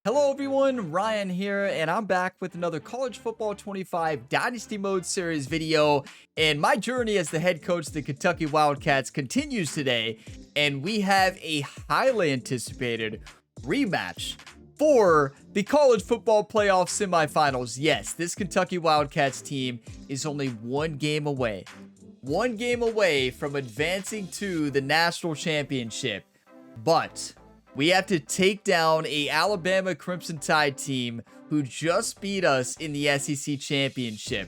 Hello everyone, Ryan here, and I'm back with another College Football 25 Dynasty Mode Series video. And my journey as the head coach of the Kentucky Wildcats continues today, and we have a highly anticipated rematch for the College Football Playoff Semifinals. Yes, this Kentucky Wildcats team is only one game away from advancing to the national championship, but we have to take down a Alabama Crimson Tide team who just beat us in the SEC championship.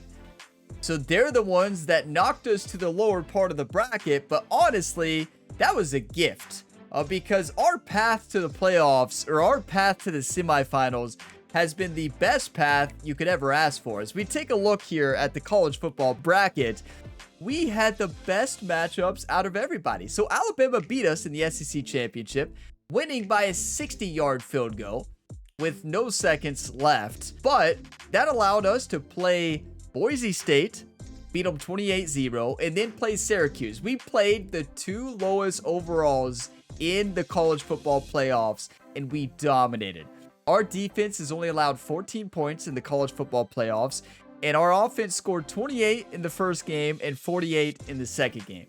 So they're the ones that knocked us to the lower part of the bracket, but honestly, that was a gift because our path to the playoffs, or our path to the semifinals, has been the best path you could ever ask for. As we take a look here at the college football bracket, we had the best matchups out of everybody. So Alabama beat us in the SEC championship, winning by a 60-yard field goal with no seconds left. But that allowed us to play Boise State, beat them 28-0, and then play Syracuse. We played the two lowest overalls in the college football playoffs, and we dominated. Our defense has only allowed 14 points in the college football playoffs, and our offense scored 28 in the first game and 48 in the second game.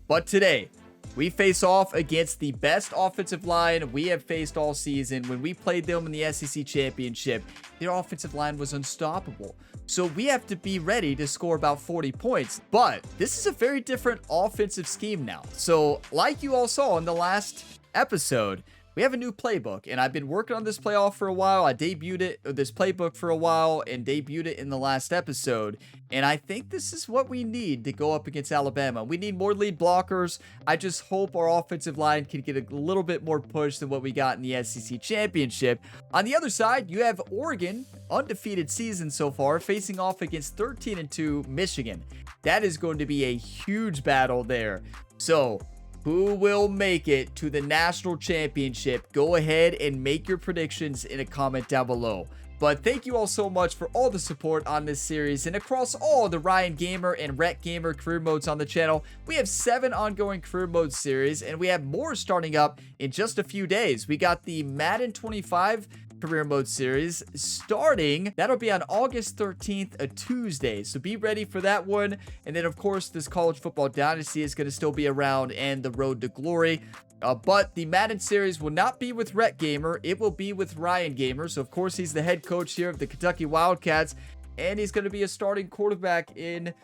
But today, we face off against the best offensive line we have faced all season. When we played them in the SEC championship, their offensive line was unstoppable. So we have to be ready to score about 40 points. But this is a very different offensive scheme now. So like you all saw in the last episode, we have a new playbook, and I've been working on this playoff for a while. I debuted it, this playbook for a while, and debuted it in the last episode. And I think this is what we need to go up against Alabama. We need more lead blockers. I just hope our offensive line can get a little bit more push than what we got in the SEC championship. On the other side, you have Oregon, undefeated season so far, facing off against 13-2 Michigan. That is going to be a huge battle there. So who will make it to the national championship? Go ahead and make your predictions in a comment down below. But thank you all so much for all the support on this series and across all the Ryan Gamer and Rhett Gamer career modes on the channel. We have 7 ongoing career mode series, and we have more starting up in just a few days. We got the Madden 25 career mode series starting. That'll be on August 13th, a Tuesday. So be ready for that one. And then of course, this college football dynasty is going to still be around, and the road to glory. But the Madden series will not be with Rhett Gamer. It will be with Ryan Gamer. So of course, he's the head coach here of the Kentucky Wildcats, and he's going to be a starting quarterback in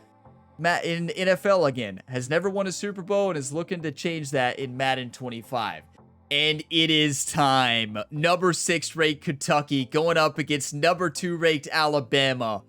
NFL again. Has never won a Super Bowl and is looking to change that in Madden 25. And it is time. Number 6 ranked Kentucky going up against number 2 ranked Alabama.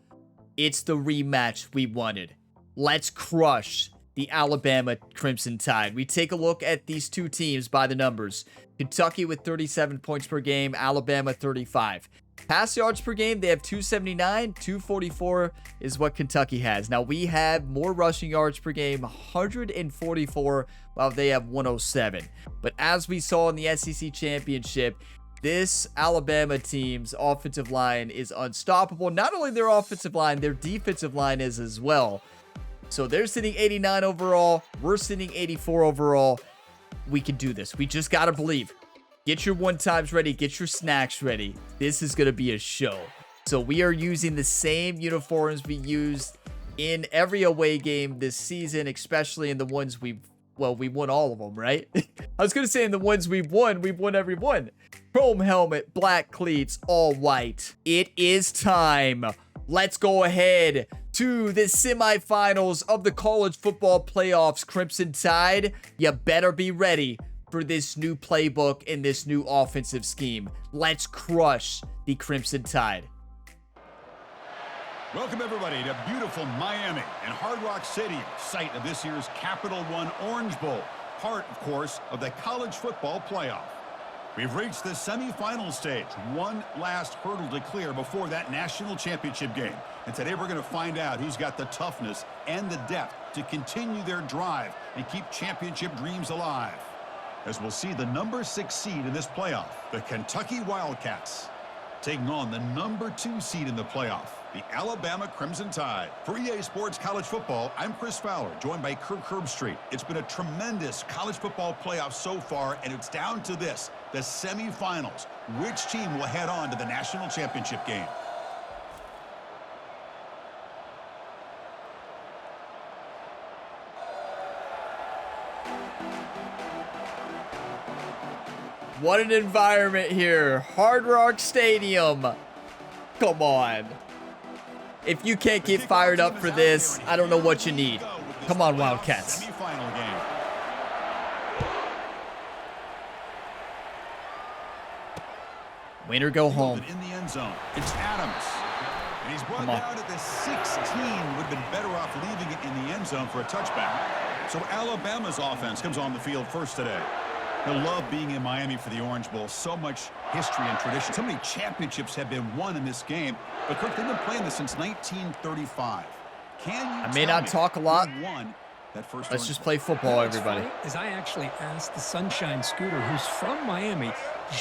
It's the rematch we wanted. Let's crush the Alabama Crimson Tide. We take a look at these two teams by the numbers. Kentucky with 37 points per game, Alabama 35. Pass yards per game, they have 279, 244 is what Kentucky has. Now we have more rushing yards per game, 144, while they have 107. But as we saw in the SEC championship, this Alabama team's offensive line is unstoppable. Not only their offensive line, their defensive line is as well. So they're sitting 89 overall. We're sitting 84 overall. We can do this. We just got to believe. Get your one-times ready. Get your snacks ready. This is going to be a show. So we are using the same uniforms we used in every away game this season, especially in the ones we won all of them, right? I was going to say in the ones we've won every one. Chrome helmet, black cleats, all white. It is time. Let's go ahead to the semifinals of the college football playoffs. Crimson Tide, you better be ready for this new playbook and this new offensive scheme. Let's crush the Crimson Tide. Welcome everybody to beautiful Miami and Hard Rock Stadium, site of this year's Capital One Orange Bowl, part, of course, of the college football playoff. We've reached the semifinal stage, one last hurdle to clear before that national championship game. And today we're going to find out who's got the toughness and the depth to continue their drive and keep championship dreams alive. As we'll see the number 6 seed in this playoff, the Kentucky Wildcats. taking on the #2 seed in the playoff, the Alabama Crimson Tide. For EA Sports College Football, I'm Chris Fowler, joined by Kirk Herbstreit. It's been a tremendous college football playoff so far, and it's down to this, the semifinals. Which team will head on to the national championship game? What an environment here. Hard Rock Stadium. Come on. If you can't get fired up for this, I don't know what you need. Come on, Wildcats. Win or go home. In the end zone, it's Adams. And he's brought down at the 16. Would have been better off leaving it in the end zone for a touchback. So Alabama's offense comes on the field first today. They'll love being in Miami for the Orange Bowl. So much history and tradition. So many championships have been won in this game. But Kirk, they've been playing this since 1935. I may not talk a lot. Let's just play football, everybody. Is I actually asked the Sunshine Scooter, who's from Miami,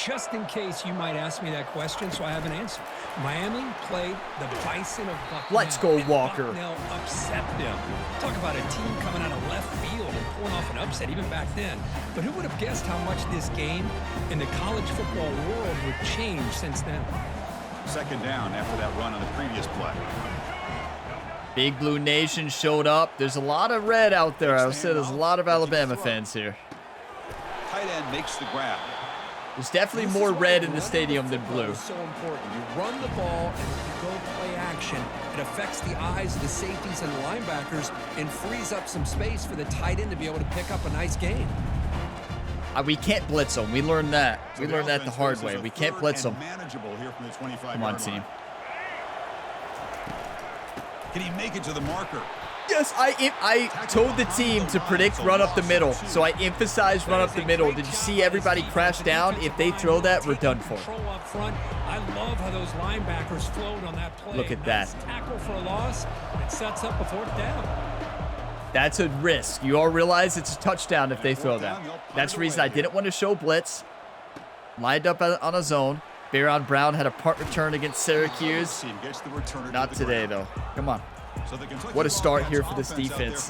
just in case you might ask me that question, so I have an answer. Miami played the Bison of Bucknell. Let's go, Walker. Bucknell upset them. Talk about a team coming out of left field and pulling off an upset even back then. But who would have guessed how much this game in the college football world would change since then? Second down after that run on the previous play. Big Blue Nation showed up. There's a lot of red out there. I would say there's a lot of Alabama fans here. Tight end makes the grab. There's definitely more red in the stadium than blue. So important. You run the ball and you go play action. It affects the eyes of the safeties and the linebackers and frees up some space for the tight end to be able to pick up a nice gain. We can't blitz them. We learned that. We learned that the hard way. We can't blitz them. Come on, team. Can he make it to the marker? Yes, I told the team to predict run up the middle, so I emphasized run up the middle. Did you see everybody crash down? If they throw that, we're done for. I love how those linebackers flowed on that play. Look at that. Tackle for a loss. It sets up a fourth down. That's a risk. You all realize it's a touchdown if they throw that. That's the reason I didn't want to show blitz. Lined up on a zone. Baron Brown had a punt return against Syracuse. Not today, though. Come on. What a start here for this defense.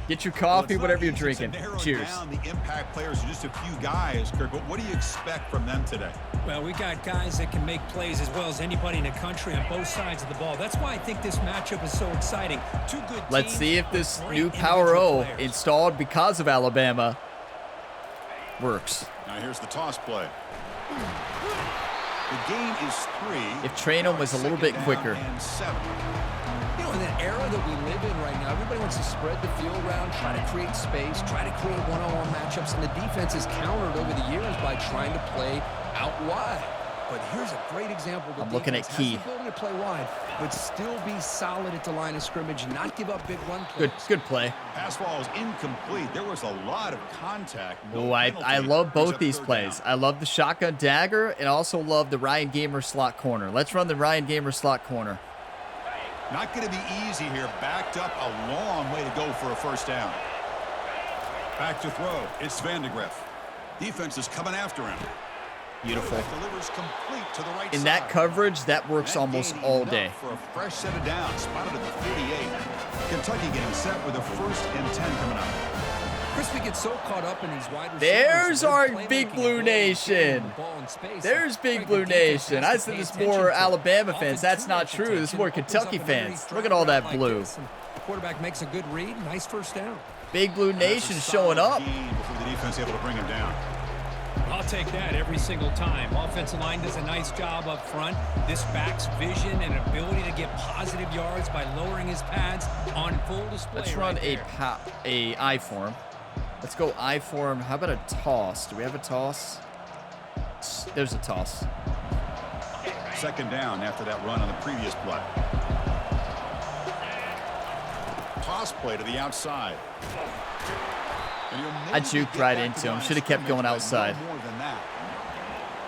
Get your coffee, whatever you're drinking. Cheers. The impact players are just a few guys, Kirk, but what do you expect from them today? Well, we got guys that can make plays as well as anybody in the country on both sides of the ball. That's why I think this matchup is so exciting. Two good teams. Let's see if this new Power O installed because of Alabama works. Now here's the toss play. The gain is 3. If Trainum was a little bit quicker. You know, in that era that we live in right now, everybody wants to spread the field around, try to create space, try to create one-on-one matchups, and the defense is countered over the years by trying to play out wide. But here's a great example. I'm looking at Key. Has the ability to play wide, but still be solid at the line of scrimmage, not give up big run plays. Good play. Pass ball is incomplete. There was a lot of contact. Oh, I love both these plays. I love the shotgun dagger and also love the Ryan Gamer slot corner. Let's run the Ryan Gamer slot corner. Not going to be easy here. Backed up a long way to go for a first down. Back to throw. It's Vandegrift. Defense is coming after him. Beautiful. To the right in that coverage, that works almost all day. For a fresh set of downs, spotted at the 48. Kentucky getting set with a 1st and 10 coming up. Chris, we get so caught up in these wide receivers. There's our Big Blue Nation. There's Big Blue Nation. I said this more Alabama fans. That's not true. This is more Kentucky fans. Look at all that blue. The quarterback makes a good read. Nice first down. Big Blue Nation showing up. Before the defense able to bring him down. I'll take that every single time. Offensive line does a nice job up front. This back's vision and ability to get positive yards by lowering his pads on full display. Let's run a I form. Let's go I form. How about a toss? Do we have a toss? There's a toss. Second down after that run on the previous play. Toss play to the outside. I juked right into him. Should have kept going outside.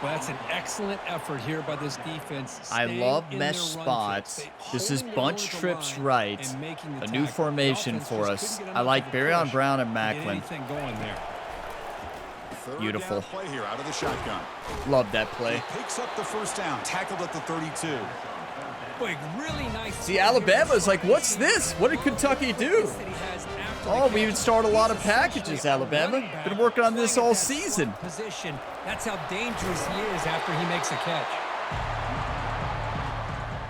Well, that's an excellent effort here by this defense. I love mesh spots. This is bunch trips right. A new formation for us. I like Baron Brown and Macklin. Beautiful. Play here out of the shotgun. Love that play. He picks up the first down, tackled at the 32. Really nice. See, Alabama's like, what's this? What did Kentucky do? Oh, we would start a lot of packages, Alabama. Been working on this all season. Position. That's how dangerous he is after he makes a catch.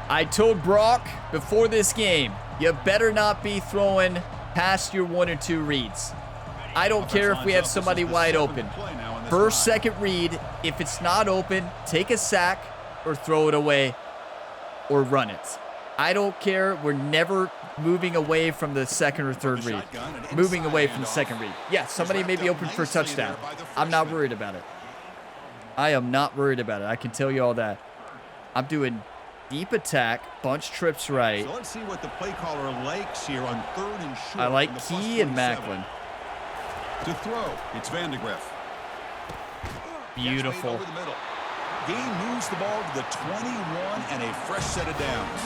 I told Brock before this game, you better not be throwing past your 1 or 2 reads. I don't care if we have somebody wide open. First, second read, if it's not open, take a sack or throw it away or run it. I don't care. We're never moving away from the second or third read. Moving away from the second read. Yeah, somebody may be open for a touchdown. I'm not worried about it. I am not worried about it. I can tell you all that. I'm doing deep attack, bunch trips right. So let's see what the play caller likes here on 3rd and short. I like Key and Macklin. To throw, it's Vandegrift. Beautiful. Game moves the ball to the 21 and a fresh set of downs.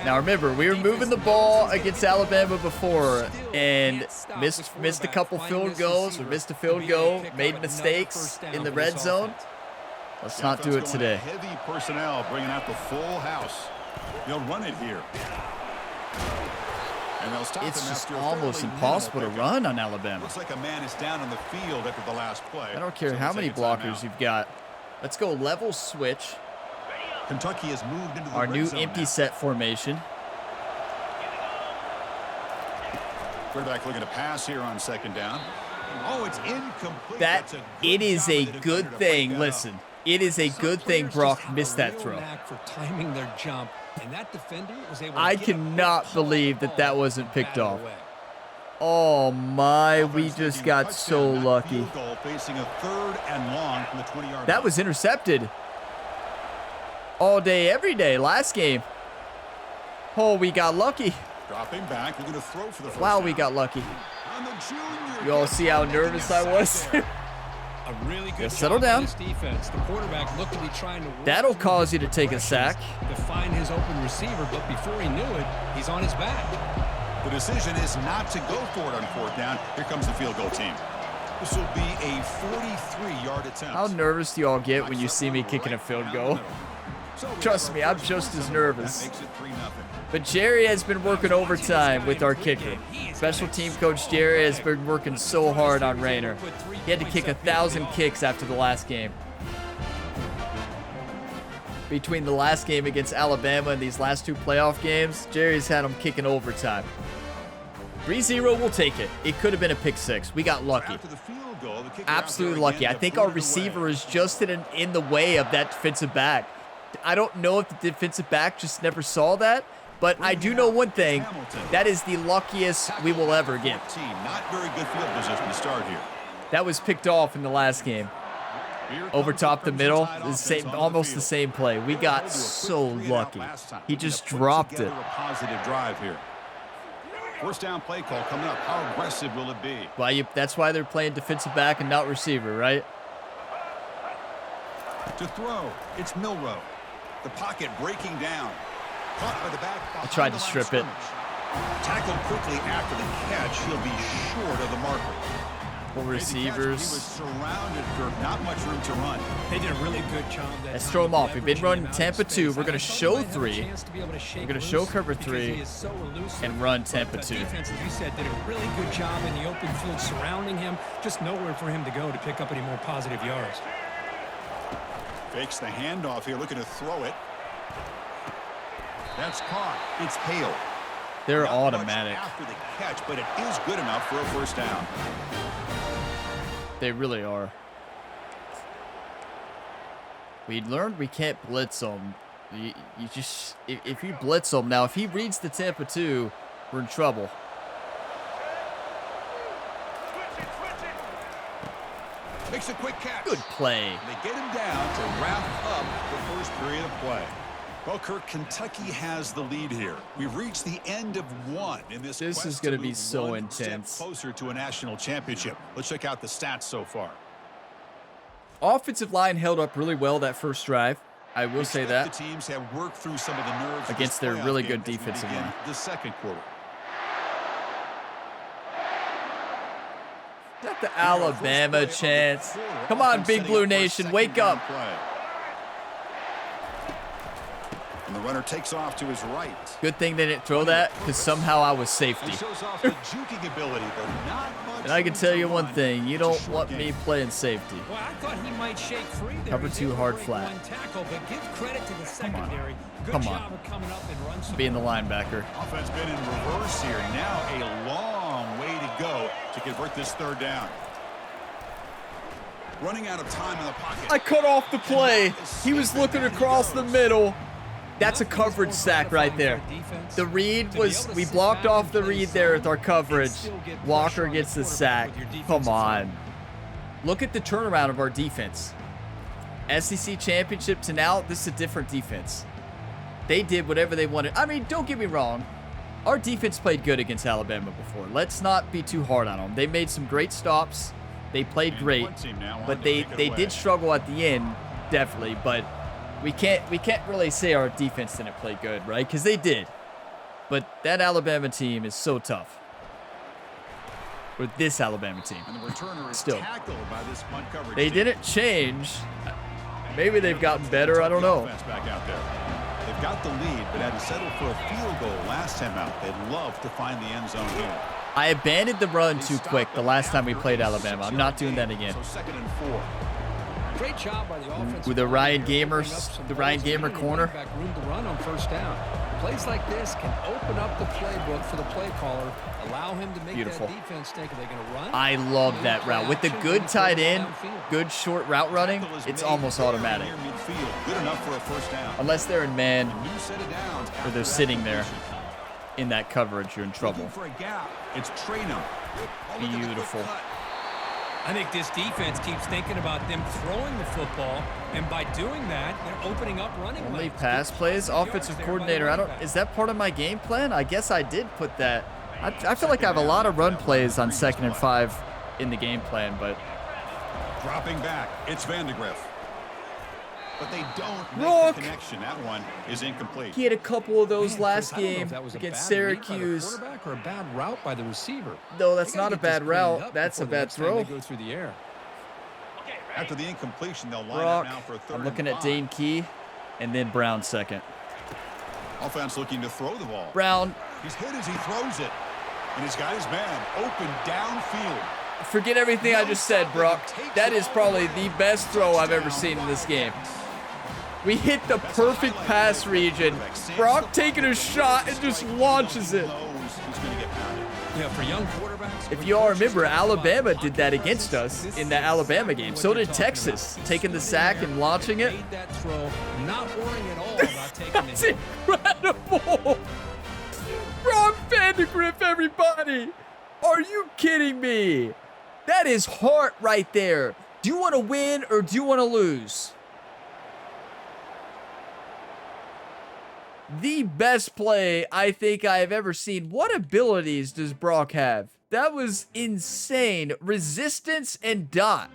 Now remember, we were moving the ball against Alabama before and missed a couple field goals. We missed a field goal, made mistakes in the red zone. Let's not do it today. Heavy personnel bringing out the full house. They'll run it here. It's just almost impossible to run on Alabama. Looks like a man is down on the field after the last play. I don't care how many blockers you've got. Let's go level switch. Kentucky has moved into the our new zone empty now. set formation. Quarterback looking to pass here on 2nd down. Oh, it's incomplete. It is a good thing. Listen, it is a good thing Brock missed that throw. For timing their jump, and that defender was able to I cannot believe that that wasn't picked off. Oh my, we just got so lucky. Facing a 3rd and long from the 20-yard that was intercepted. All day, every day, last game. Oh, we got lucky. Dropping back, looking to throw for the first Wow, down. we got lucky. On the junior You all see how nervous I was? A really good settle job by down. this defense. The quarterback looked to be trying to work That'll through cause you to the take a pressures sack. to find his open receiver, but before he knew it, he's on his back. The decision is not to go for it on 4th down. Here comes the field goal team. This will be a 43-yard attempt. How nervous do you all get when you see me kicking a field goal? Trust me, I'm just as nervous. But Jerry has been working overtime with our kicker. Special team coach Jerry has been working so hard on Rayner. He had to kick 1,000 kicks after the last game. Between the last game against Alabama and these last 2 playoff games, Jerry's had him kicking overtime. 3-0, we'll take it. It could have been a pick 6. We got lucky. Absolutely lucky. I think our receiver is just in the way of that defensive back. I don't know if the defensive back just never saw that, but I do know one thing. That is the luckiest we will ever get. Not very good field position to start here. That was picked off in the last game. Over top the middle, almost the same play. We got so lucky. He just dropped it. A positive drive here. 1st down play call coming up. How aggressive will it be? Well, that's why they're playing defensive back and not receiver, right? To throw, it's Milrow. The pocket breaking down. Caught by the back. I tried to strip it. Tackled quickly after the catch. He'll be short of the marker. 4 receivers. He was surrounded for not much room to run. They did a really good job. Let's throw him off. We've been running Tampa 2. We're going to show 3. We're going to show cover 3 and run Tampa 2. Defense, as you said, did a really good job in the open field surrounding him. Just nowhere for him to go to pick up any more positive yards. Fakes the handoff here, looking to throw it. That's caught. It's Hale. They're Not automatic. much after the catch, but it is good enough for a 1st down. They really are. We learned we can't blitz them. You just if you blitz them now, if he reads the Tampa 2, we're in trouble. Makes a quick catch. Good play. They get him down to wrap up the first period of play. Well, Kirk, Kentucky has the lead here. We've reached the end of 1 in this. This is going to be so intense. Closer to a national championship. Let's check out the stats so far. Offensive line held up really well that first drive. I will say that. The teams have worked through some of the nerves against their really good defensive line. The 2nd quarter. Not the Alabama chants. Come on, Big Blue Nation, wake up. And the runner takes off to his right. Good thing they didn't throw that, because somehow I was safety. And I can tell you one thing, you don't want me playing safety. Well, I thought he might shake free there. Cover two hard flat. Tackle, but give credit to the secondary. Come on. Being the linebacker. Offense been in reverse here. Now a long way to go to convert this third down. Running out of time in the pocket. I cut off the play. He was looking across the middle. That's a coverage sack right there. The read was, we blocked off the read there with our coverage. Walker gets the sack. Come on. Look at the turnaround of our defense. SEC championship to now, this is a different defense. They did whatever they wanted. I mean, don't get me wrong. Our defense played good against Alabama before. Let's not be too hard on them. They made some great stops. They played great. But they did struggle at the end, definitely. But we can't really say our defense didn't play good, right? Because they did. But that Alabama team is so tough. Or this Alabama team. And the returner is Still. tackled by this punt coverage They team. didn't change. Maybe they've gotten better. I don't know. Back out there. They've got the lead, but had to settle for a field goal last time out. They'd love to find the end zone here. I abandoned the run too quick the last time we played Alabama. I'm not doing that again. So 2nd and 4. Great job by the offense. With the Ryan Gamer corner. Room to run on first down. Plays like this can open up the playbook for the play caller. Allow him to make Beautiful. that defense think, are they going to run? I love that route. With the good tight end, good short route running, it's almost automatic. Good enough for a first down. Unless they're in man New set of downs or after they're that sitting there completion. in that coverage, you're in trouble. Looking for a gap. It's Traynham. Beautiful. I think this defense keeps thinking about them throwing the football, and by doing that, they're opening up running Only lanes. pass plays, offensive coordinator. Is that part of my game plan? I guess I did put that. I feel like I have a lot of run plays on 2nd and 5 in the game plan, but Dropping back. It's Vandegrift. But they don't make Rook. the connection. That one is incomplete. he had a couple of those Man, last Chris, I don't know game if that was a against bad read by the Syracuse. quarterback or a bad route by the receiver. No, that's They gotta not a get this bad cleaned route. up That's a before the bad next time throw. they go through the air. After the incompletion, they'll line Brock, up now for a 3rd I'm looking and at 5. Dane Key, and then Brown second. Offense looking to throw the ball. Brown, He's hit as he throws it. And he's got his man open downfield. forget everything I just said, Brock. That is probably the best throw I've ever seen in this game. We hit the perfect pass region. Brock taking a shot and just launches it. He's going to get pounded. Yeah, for young quarterbacks. If you all remember, Alabama did that against us in the Alabama game. So did Texas, taking the sack and launching it. Made that throw, not worrying at all about taking the That's hit. incredible. Brock Vandegrift, everybody. Are you kidding me? That is heart right there. Do you want to win or do you want to lose? The best play I think I have ever seen. What abilities does Brock have? That was insane. Resistance and dot.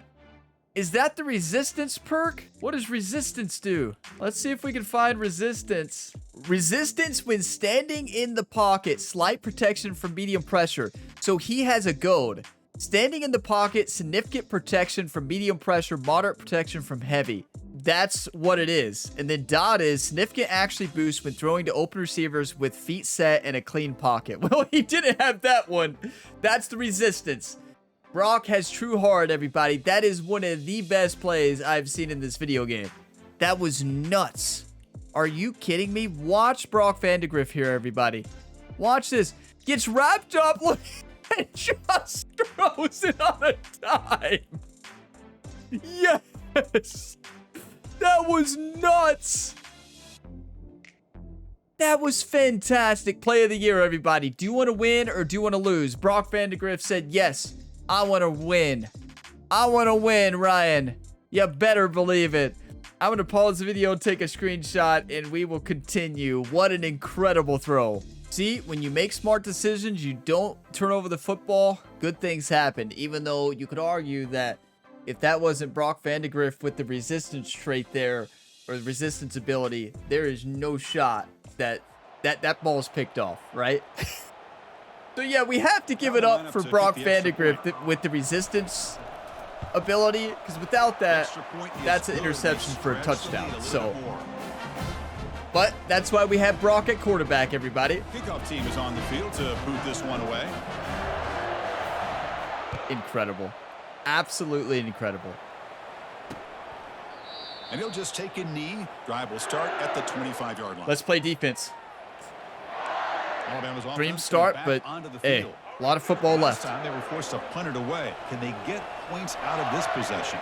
Is that the resistance perk? What does resistance do? Let's see if we can find resistance. Resistance when standing in the pocket. Slight protection from medium pressure. So he has a gold. Standing in the pocket, significant protection from medium pressure, moderate protection from heavy. That's what it is. And then dot is significant actually boost when throwing to open receivers with feet set and a clean pocket. Well, he didn't have that one. That's the resistance. Brock has true heart, everybody. That is one of the best plays I've seen in this video game. That was nuts. Are you kidding me? Watch Brock Vandegrift here, everybody. Watch this. Gets wrapped up. Look, and just throws it on a dime. Yes. That was nuts. That was fantastic. Play of the year, everybody. Do you want to win or do you want to lose? Brock Vandegrift said, yes, I want to win. I want to win, Ryan. You better believe it. I'm going to pause the video, take a screenshot, and we will continue. What an incredible throw. See, when you make smart decisions, you don't turn over the football, good things happen. Even though you could argue that if that wasn't Brock Vandegrift with the resistance trait there, or the resistance ability, there is no shot that ball's picked off, right? So, yeah, we have to give it up for Brock Vandegrift with the resistance ability, because without that, that's an interception for a touchdown. So, but that's why we have Brock at quarterback, everybody. Kickoff team is on the field to boot this one away. Incredible. Absolutely incredible. And he'll just take a knee. Drive will start at the 25-yard line. Let's play defense. Alabama's Dream offense start, going but back onto the hey, field. a lot of football Last left. time they were forced to punt it away. Can they get points out of this possession?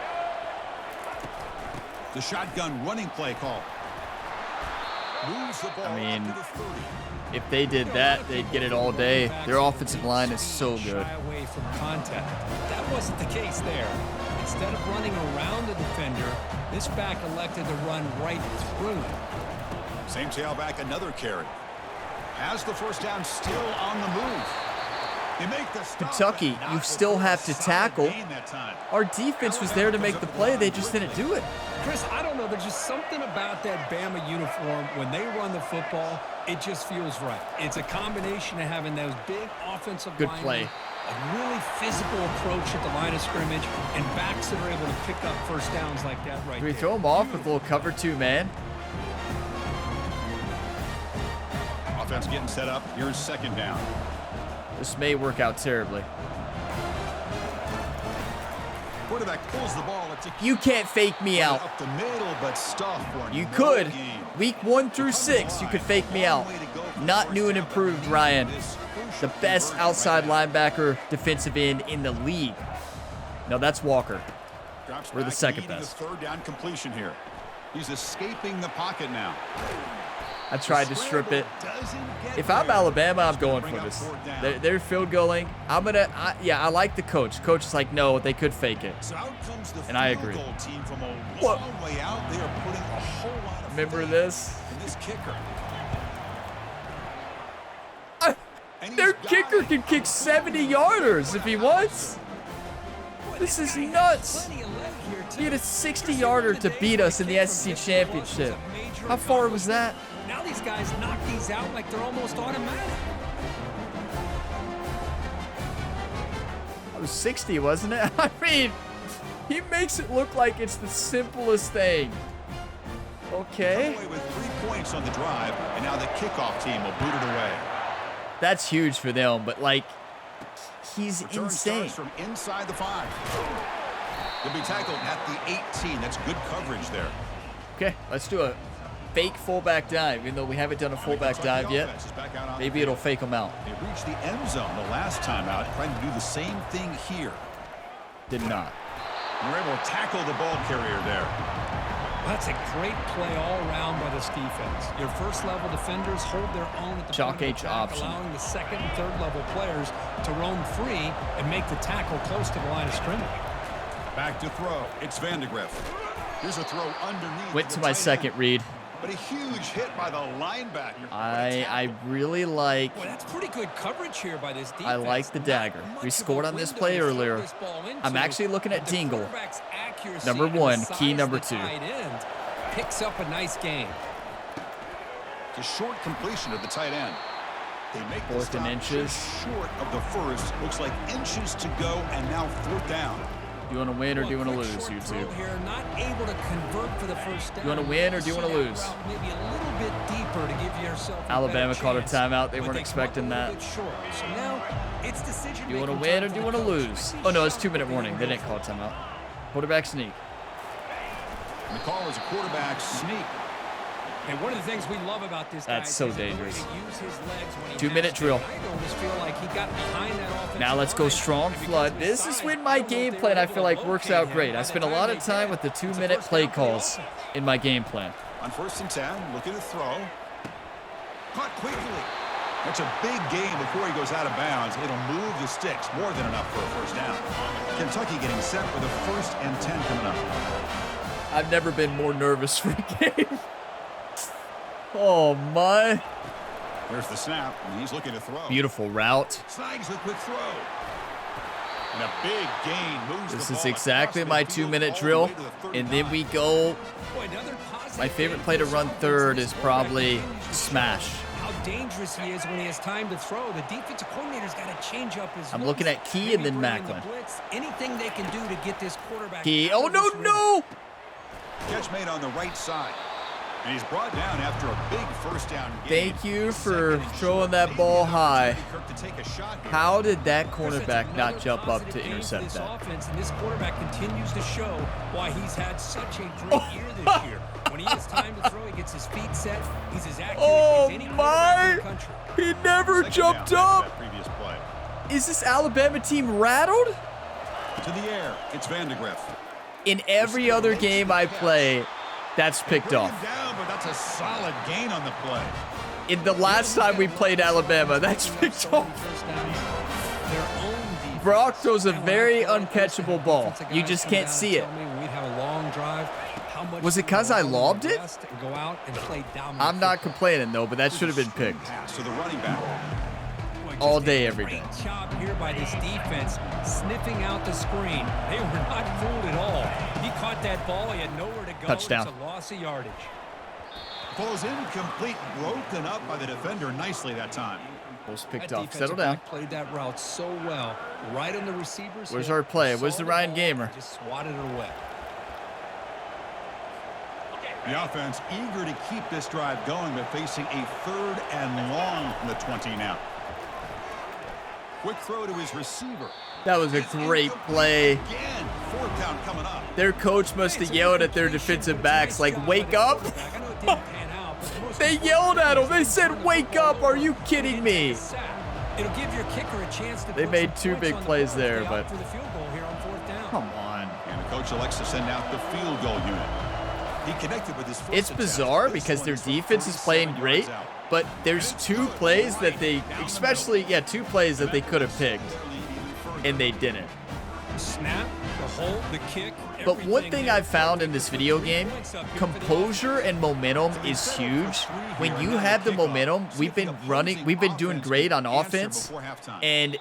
The shotgun running play call. Moves the ball I mean, up to the 30. if they did that, they'd get it all day. Their offensive line is so good. Shy away from contact. That wasn't the case there. Instead of running around the defender, this back elected to run right through him. Same tailback, another carry. Has the first down, still on the move. They make the stop. Kentucky, Not you still before have a to solid tackle. gain that time. Our defense was there to make the play. They just didn't do it. Chris, I don't know. There's just something about that Bama uniform. When they run the football, it just feels right. It's a combination of having those big offensive Good linemen, play. a really physical approach at the line of scrimmage, and backs that are able to pick up first downs like that right We there. throw them off with a little cover 2, man. Offense getting set up. Here's second down. This may work out terribly. Quarterback pulls the ball. It's a You can't fake me out. up the middle, but stuff for You no could. gain. Week 1 through 6, you could fake me out. Not new and improved, Ryan. The best outside linebacker defensive end in the league. No, that's Walker. Drops We're the back, second needing best. a third down completion here. He's escaping the pocket now. I tried to strip it. Doesn't get If I'm there. Alabama, I'm going Bring for up this. fourth down. They're field goaling. I like the coach. Coach is like, no, they could fake it. So out comes the And I field agree. goal team from a What? long way out. They are putting a whole lot of Remember faith this? in this kicker. And he's Their got kicker it. can kick 70-yarders if he wants. This is nuts. He had a 60-yarder to beat us in the SEC Championship. How far was that? Now these guys knock these out like they're almost automatic. It was 60, wasn't it? I mean, he makes it look like it's the simplest thing. Okay. Away with 3 points on the drive, and now the kickoff team will boot it away. That's huge for them, but, like, he's Return insane. starts from inside the 5. He'll be tackled at the 18. That's good coverage there. Okay, let's do a fake fullback dive, even though we haven't done a fullback dive yet. Maybe it'll fake him out. They reached the end zone the last time out, trying to do the same thing here. Did not. And we're able to tackle the ball carrier there. That's a great play all around by this defense. Your first-level defenders hold their own at the Chalk point of H attack, option. allowing the second and third-level players to roam free and make the tackle close to the line of scrimmage. Back to throw. It's Vandegrift. Here's a throw underneath. Went the to my tight second end. read. But a huge hit by the linebacker. I really like Boy, that's pretty good coverage here by this defense. I like the dagger. Not We much scored of a on this window play to throw earlier. this ball into, I'm actually looking at but the Dingle. quarterback's accuracy Number and the 1, size key of number the 2. tight end picks up a nice gain. It's a short completion of the tight end. They make the Fourth and stop inches. just short of the first. Looks like inches to go, and now fourth down. Do you want to win or do you want to Quick lose, short YouTube? throw here, not able to convert for the first down. You wanna win or do you wanna See that lose? route Maybe a little bit deeper to give yourself a Alabama better called a chance, timeout. They but weren't they come up expecting a little that. bit short. So now it's decision Do you want to making win time or do you for want to the coach. lose? Maybe Oh, no, it's shot, 2-minute but they warning. don't They go didn't for call it. a timeout. Quarterback sneak. And the call is a quarterback sneak. And one of the things we love about this guy That's so is his ability dangerous. to use his legs when he 2-minute has to. drill. I almost feel like he got behind that offensive Now let's go line, strong and because flood. of his This is size, when I my don't know if game they plan were I able feel to like works locate out him great. by I the spend a time lot they of time did. with the It's a 2-minute first play down for the calls offense. in my game plan. On 1st and 10, looking to throw. Caught quickly. That's a big gain before he goes out of bounds. It'll move the sticks. More than enough for a first down. Kentucky getting set for the 1st and 10 coming up. I've never been more nervous for a game. Oh, my. There's the snap, and he's looking to throw. Beautiful route. Snags the quick throw. And a big gain moves This the is ball exactly across my midfield 2-minute all the drill. way to the And then 39. we go. Boy, another positive My favorite game play to for run offense. third This is probably quarterback continues to show smash. how dangerous he is when he has time to throw. The defensive coordinator's got to change up his I'm looks. looking at Key Maybe and then bring in Macklin. the blitz. Anything they can do to get this quarterback. Key. out Oh, of no, this rhythm. no. Catch made on the right side. And he's brought down after a big first down gain. Thank you for throwing that ball high. How did that cornerback not jump up to intercept that? Offense, and this quarterback continues to show why he's had such a great year this year. When he has time to throw, he gets his feet set. He's as accurate as any quarterback in the country. He never jumped up. Is this Alabama team rattled? To the air, it's Vandegrift. In every other game I play, that's picked off. Down, but that's a solid gain on the play. In the last time we played Alabama, that's picked off. Brock throws a very uncatchable ball. You just can't see it. Was it because I lobbed it? I'm not complaining, though, but that should have been picked. Pass to the running back. All day, every day. Great job here by this defense, sniffing out the screen. They were not fooled at all. He caught that ball. He had nowhere to go. Touchdown. It's a loss of yardage. Falls incomplete, broken up by the defender nicely that time. Ball's picked That off. Settle defensive down. back played that route so well. Right on the receivers. Where's our play? Where's the Ryan Gamer? Just swatted it away. The offense eager to keep this drive going, but facing a 3rd and long from the 20 now. Quick throw to his receiver. That was a great play. Again, 4th down coming up. Their coach must have yelled at their defensive backs, like, wake up. They yelled at him. They said, wake up. Are you kidding me? It'll give your kicker a chance to They put made some 2 big points on the plays board. there, They but opt for the field goal here on 4th down. come on. And the coach elects to send out the field goal unit. He connected with his first It's attempt. bizarre This because one their is from defense is 37 playing great, yards out. but there's 2 plays that they, especially, 2 plays that they could have picked, and they didn't. The snap, the hold, the kick. But one everything thing there. I've found in this video game, composure and momentum is huge. When you have the momentum, we've been doing great on offense, and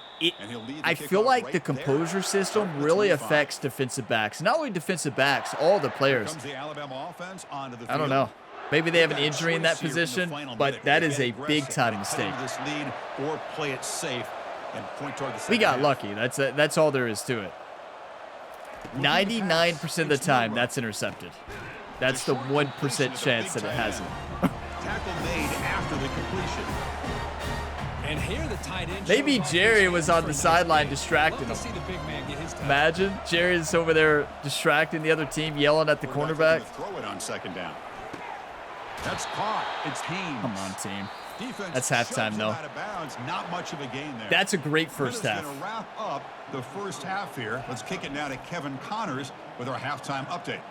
I feel like the composure system really affects defensive backs. Not only defensive backs, all the players. Comes the Alabama offense onto the I don't field. know. Maybe they have an injury in that position, but that is a big-time mistake. This lead or play it safe and point toward the We second got half. lucky. That's all there is to it. 99% of the time, that's intercepted. That's the 1% chance that it hasn't. Tackle made after the completion. And here the tight end. Maybe shows off Jerry his was on the game for sideline game. distracting Love to him. see the big man get his time. Imagine Jerry's over there distracting the other team, yelling at the cornerback. Throw it on 2nd down. That's caught. It's Haynes. Come on, team. Defense That's halftime, shoves him though. out of bounds. Not much of a gain there. That's a great first That is half. gonna wrap up the first half here. Let's kick it now to Kevin Connors with our halftime update.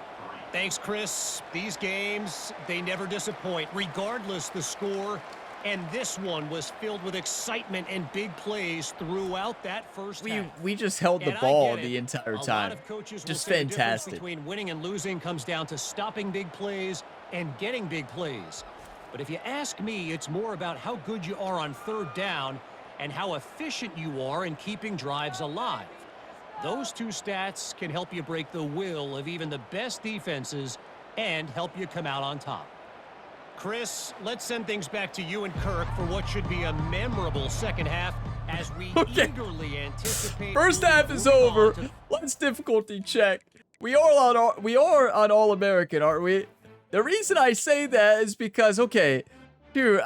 Thanks, Chris. These games, they never disappoint, regardless the score. And this one was filled with excitement and big plays throughout that first half. We just held the And I ball get it. the entire A lot time. of coaches will Just say the difference fantastic. between winning and losing comes down to stopping big plays and getting big plays. But if you ask me, it's more about how good you are on 3rd down and how efficient you are in keeping drives alive. Those 2 stats can help you break the will of even the best defenses and help you come out on top. Chris, let's send things back to you and Kirk for what should be a memorable second half as we Okay. eagerly anticipate. First half is moving on over. to Let's difficulty check. We are on All-American, aren't we? The reason I say that is because, okay, dude,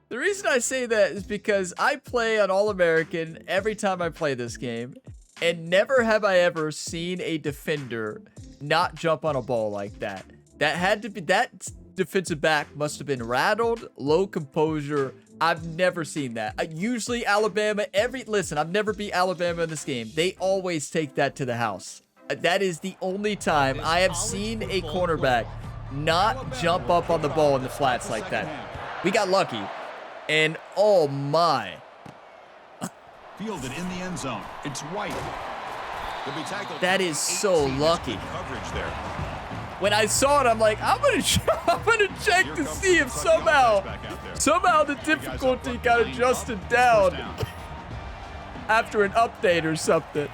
the reason I say that is because I play on All-American every time I play this game, and never have I ever seen a defender not jump on a ball like that. That defensive back must have been rattled, low composure. I've never seen that. Usually Alabama, listen, I've never beat Alabama in this game. They always take that to the house. That is the only time I have seen a cornerback not jump up on the ball in the flats like that. We got lucky. And oh my. Fielded in the end zone. It's White. He'll be tackled. That is so 18. lucky. Good coverage there. When I saw it, I'm like, I'm gonna check to see if somehow the difficulty got adjusted down after an update or something.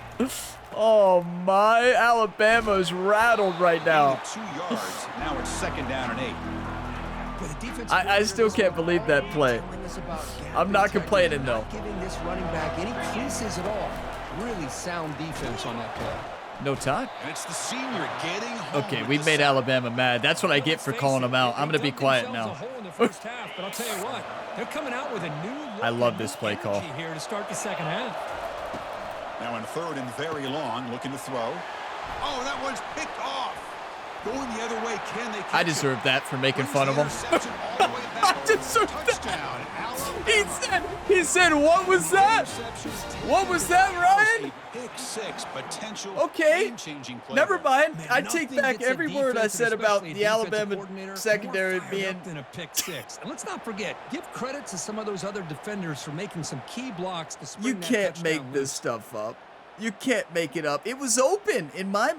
Oh my, Alabama's rattled right now. 2 yards. Now it's 2nd down and 8. Boy, the defensive I still can't believe that play. telling us about gap I'm not integrity, complaining, though. not giving this running back any creases at all. Really sound defense on that play. No time. And it's the senior getting home. Okay, with we the made sack. Alabama mad. That's what I get for calling them out. I'm going to be quiet now. First half, but I'll tell you what, they're coming out with a new look I love and this new play call. energy here to start the second half. Now in 3rd and very long, looking to throw. Oh, that one's picked off. Going the other way, can they catch I it? deserve that for making Brings fun the of him. interception all the way back. I deserve that. Touchdown, Alabama. He said, what was that? What was that, Ryan? Pick 6, potential Okay, game-changing play. never mind. Man, I take nothing back gets a every word I defensive, said about especially a the defensive Alabama coordinator, secondary more fired being... up than a pick 6. And let's not forget, give credit to some of those other defenders for making some key blocks to spring You that can't touchdown make this loose. stuff up. You can't make it up. It was open in my,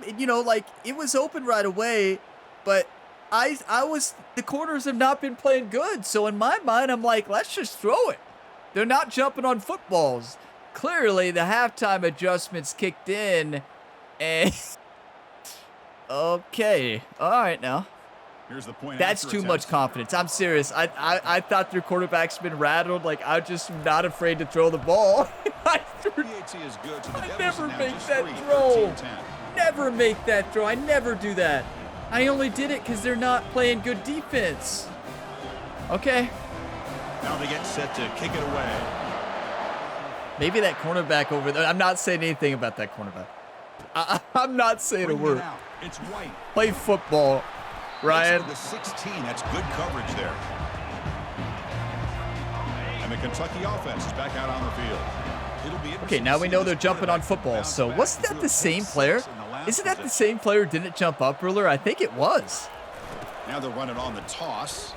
like it was open right away, but the corners have not been playing good. So in my mind, I'm like, let's just throw it. They're not jumping on footballs. Clearly, the halftime adjustments kicked in, and okay, all right now. Here's the point. That's after too much attempt. confidence. I'm serious. I thought their quarterback's been rattled. Like, I'm just not afraid to throw the ball. PAT is good, so the I Devils never are now make just that free, throw. 13-10. Never make that throw. I never do that. I only did it because they're not playing good defense. Okay. Now they get set to kick it away. Maybe that cornerback over there. I'm not saying anything about that cornerback. I'm not saying a Bringing word. it out. It's White. Play football, Ryan. The 16. That's good coverage there. And the Kentucky offense is back out on the field. It'll be Okay, now we know they're jumping on football. So wasn't that the same player? Isn't that the same player who didn't jump up earlier? I think it was. Now they're running on the toss.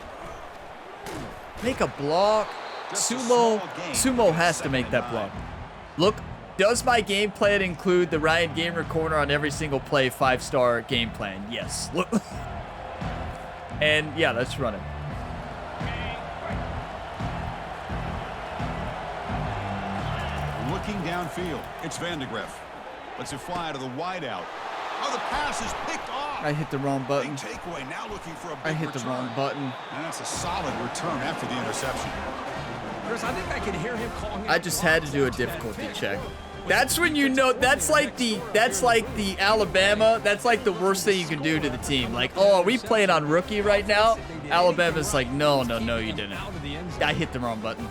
Make a block. Sumo has to make that block. Look, does my game plan include the Ryan Gamer corner on every single play 5-star game plan? Yes. Look. And yeah, let's run it. Looking downfield. It's Vandegrift. Lets it fly to the wideout. Oh, the pass is picked off. I hit the wrong button. Big takeaway. Now looking for a big I hit the return. wrong button. And that's a solid return after the interception. Chris, I think I can hear him calling. I just had to do a difficulty check. That's when you know, that's like the Alabama, that's like the worst thing you can do to the team. Like, oh, are we playing on rookie right now? Alabama's like, no, you didn't. I hit the wrong button.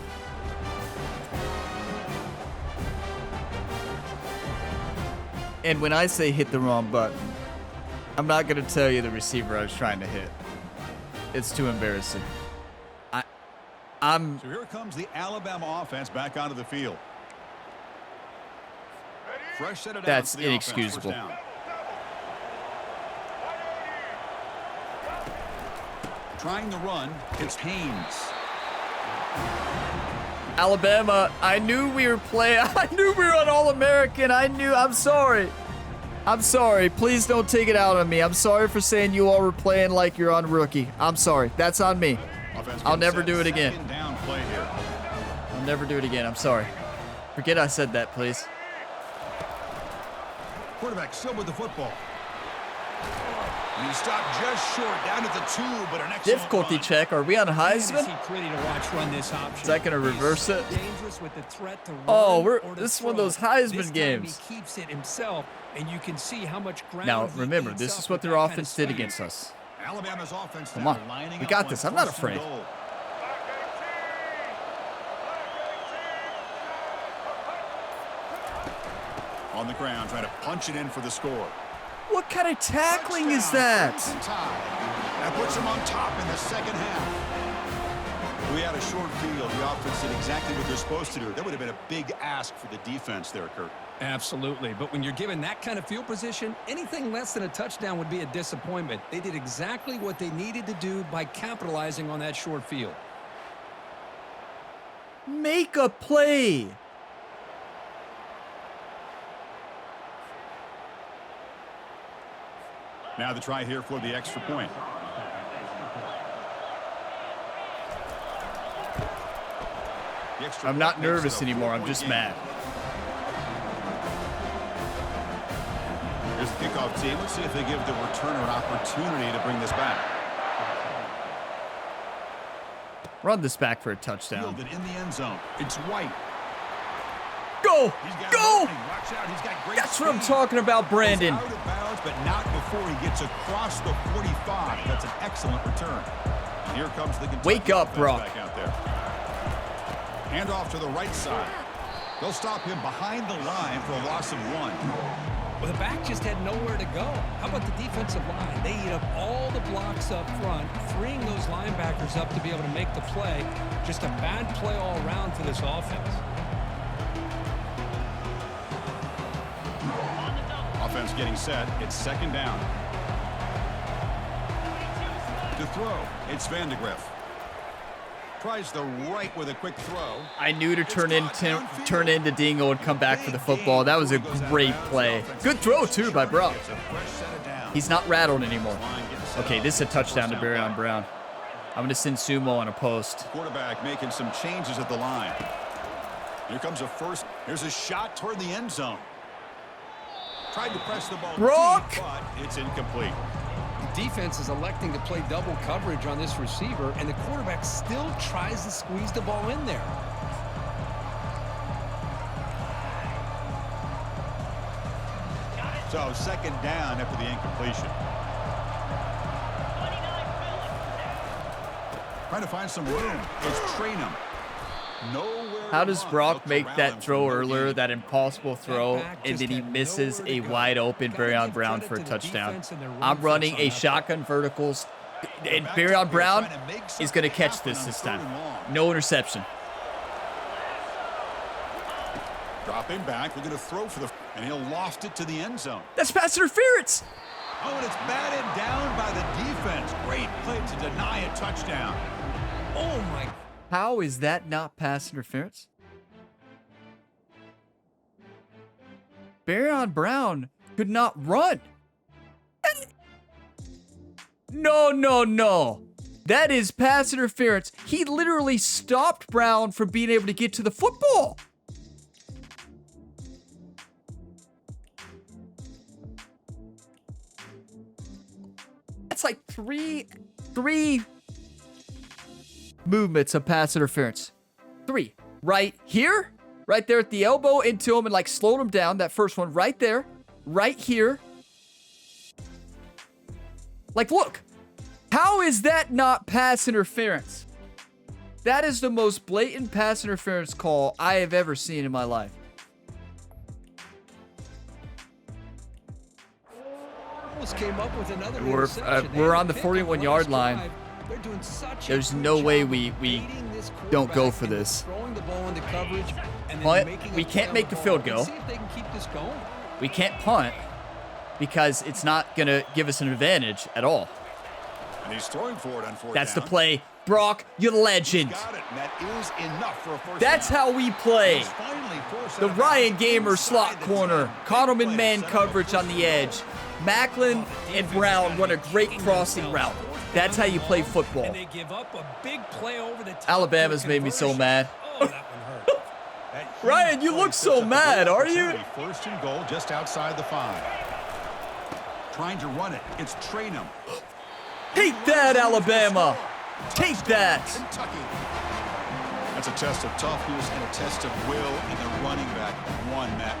And when I say hit the wrong button, I'm not going to tell you the receiver I was trying to hit. It's too embarrassing. So here comes the Alabama offense back onto the field. Fresh set of That's downs for the offense. inexcusable. First down. Trying to run, it's Haynes. Alabama, I knew we were on All-American. I'm sorry. I'm sorry. Please don't take it out on me. I'm sorry for saying you all were playing like you're on rookie. I'm sorry. That's on me. Offense I'll gets never set. do it again. Second down play here. I'll never do it again. I'm sorry. Forget I said that, please. Quarterback still with the football. And he stopped just short, down at the 2, but an excellent Difficulty run. check. Are we on Man, is he Heisman? pretty to watch run this option. Is that going to reverse it? Dangerous with the threat to Oh, run or to this is one of throw. those Heisman This time games. He keeps it himself, and you can see how much ground Now, he remember, eats this up is what with their that kind of offense did speed. against us. Alabama's offense Come now on. lining We up got on this. I'm not 1st and afraid. goal. On the ground, trying to punch it in for the score. What kind of tackling is that? That puts him on top in the second half. We had a short field. The offense did exactly what they're supposed to do. That would have been a big ask for the defense there, Kurt. Absolutely. But when you're given that kind of field position, anything less than a touchdown would be a disappointment. They did exactly what they needed to do by capitalizing on that short field. Make a play. Now the try here for the extra point. The extra I'm not point makes it nervous a anymore. I'm 4-point just game. mad. Here's the kickoff team. Let's see if they give the returner an opportunity to bring this back. Run this back for a touchdown. Fielded in the end zone. It's White. Go! He's got Go! running. Watch out. He's got great That's what I'm speed. talking about, Brandon. He's out of bounds, but not before he gets across the 45. That's an excellent return. And here comes the Kentucky Wake up, offense Brock. back out there. Hand off to the right side. They'll stop him behind the line for a loss of 1. Well, the back just had nowhere to go. How about the defensive line? They eat up all the blocks up front, freeing those linebackers up to be able to make the play. Just a bad play all around for this offense. Offense getting set. It's second down. To throw, it's Vandegrift. Tries the right with a quick throw. I knew to turn into Dingle and come back for the football. That was a great play. Good throw, too, by Brock. He's not rattled anymore. Okay, this is a touchdown to Barryon Brown. I'm going to send Sumo on a post. Quarterback making some changes at the line. Here comes a first. Here's a shot toward the end zone. Tried to press the ball Brock! deep, but it's incomplete. The defense is electing to play double coverage on this receiver, and the quarterback still tries to squeeze the ball in there. So second down after the incompletion. Trying to find some room. It's Trainum. Nowhere. How does to run. Brock They'll make corral him that from throw no earlier, gain. that impossible throw, and then he misses a wide open Barryon Brown for a touchdown? I'm running a shotgun verticals, and Barryon Brown is going to catch this time. No interception. Dropping back, looking to throw for the, and he'll loft it to the end zone. That's pass interference. Oh, and it's batted down by the defense. Great play to deny a touchdown. Oh, my. How is that not pass interference? Barryon Brown could not run. No. That is pass interference. He literally stopped Brown from being able to get to the football. That's like three movements of pass interference. 3. Right here, right there at the elbow into him and like slowed him down. That first one right there, right here. Like, look, how is that not pass interference? That is the most blatant pass interference call I have ever seen in my life. Almost came up with another We're interception. we're They on the pick and 41-yard run line. drive. They're doing such a There's good no way job we of baiting this don't go quarterback for into this. Throwing the ball into coverage and then Punt. making a We play can't on make the ball. field goal. Let's see if they can keep this going. We can't punt because it's not going to give us an advantage at all. And he's throwing for it on fourth That's the down. play. Brock, you legend. Got it, and that is enough for a first That's down. how we play. He's finally forced The out of Ryan bounds Gamer inside slot the corner. 10. Caught him in Big man play, coverage on the edge. Macklin and Brown run a great crossing route. That's how you play football. And they give up a big play over the top. Alabama's for made me so conversion. mad. Oh, that one hurt. That huge Ryan, you play look sets so up a mad, great are you? opportunity. First and goal just outside the 5. Trying to run it. It's Trainum. Take that, Alabama. Take that. Kentucky. That's a test of toughness and a test of will, and the running back won that.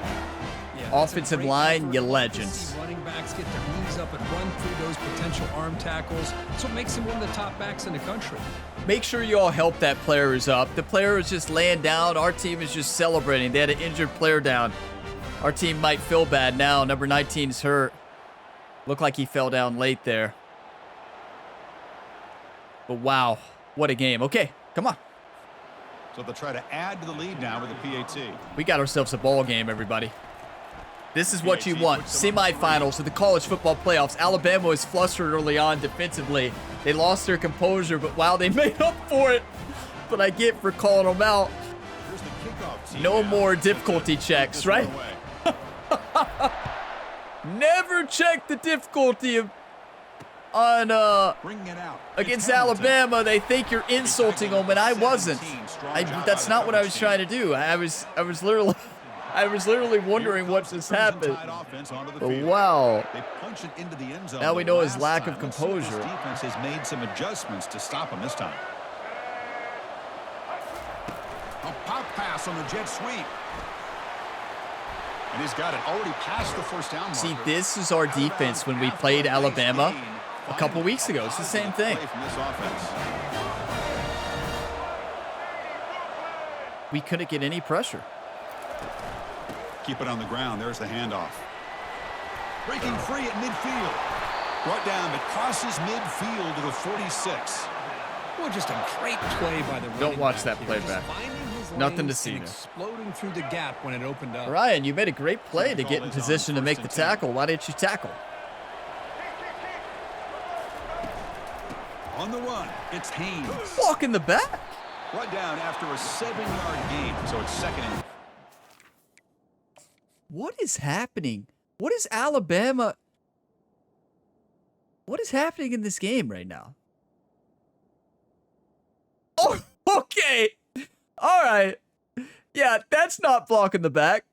Yeah, that's a Offensive great line, effort. you Like to legends. see running backs get their knees up and run through those potential arm tackles. That's what makes him one of the top backs in the country. Make sure you all help that player who's up. The player is just laying down. Our team is just celebrating. They had an injured player down. Our team might feel bad now. Number 19 is hurt. Looked like he fell down late there. But wow, what a game. Okay, come on. So they'll try to add to the lead now with the PAT. We got ourselves a ball game, everybody. This is what you want. Semifinals of the college football playoffs. Alabama was flustered early on defensively. They lost their composure, but wow, they made up for it. But I get for calling them out. Here's the kickoff team No now. more difficulty checks, This right? one away. Never check the difficulty of on Bringing it out. against It's Hamilton. Alabama. They think you're insulting them, and I wasn't. That's not what I was trying to do. I was literally wondering what just happened. But wow. They punch it into the end zone. Now we the know his last lack time. of Let's see if this composure. defense has made some adjustments to stop him this time. pass on the jet sweep. And he's got it already past the first down marker. See, this is our defense when we played Alabama a couple weeks ago. It's the same thing. We couldn't get any pressure. Keep it on the ground. There's the handoff. Breaking free at midfield. Brought down, but crosses midfield to the 46. Well, just a great play by the Don't watch that play back. Nothing to see there. Exploding through the gap when it opened up. Ryan, you made a great play to get in position to make the tackle. Why didn't you tackle? On the run, it's Haynes. Walk in the back. Brought down after a 7-yard gain, so it's second and... What is happening? What is Alabama? What is happening in this game right now? Oh, okay. All right. Yeah, that's not blocking the back.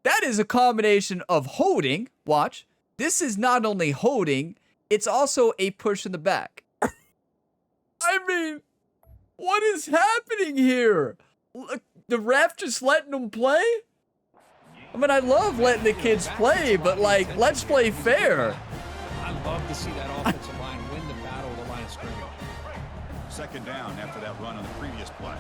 That is a combination of holding. Watch. This is not only holding, it's also a push in the back. I mean, what is happening here? Look, the ref just letting them play? I mean, I love letting the kids play, but, like, let's play fair. I love to see that offensive line win the battle of the line of scrimmage. Second down after that run on the previous play.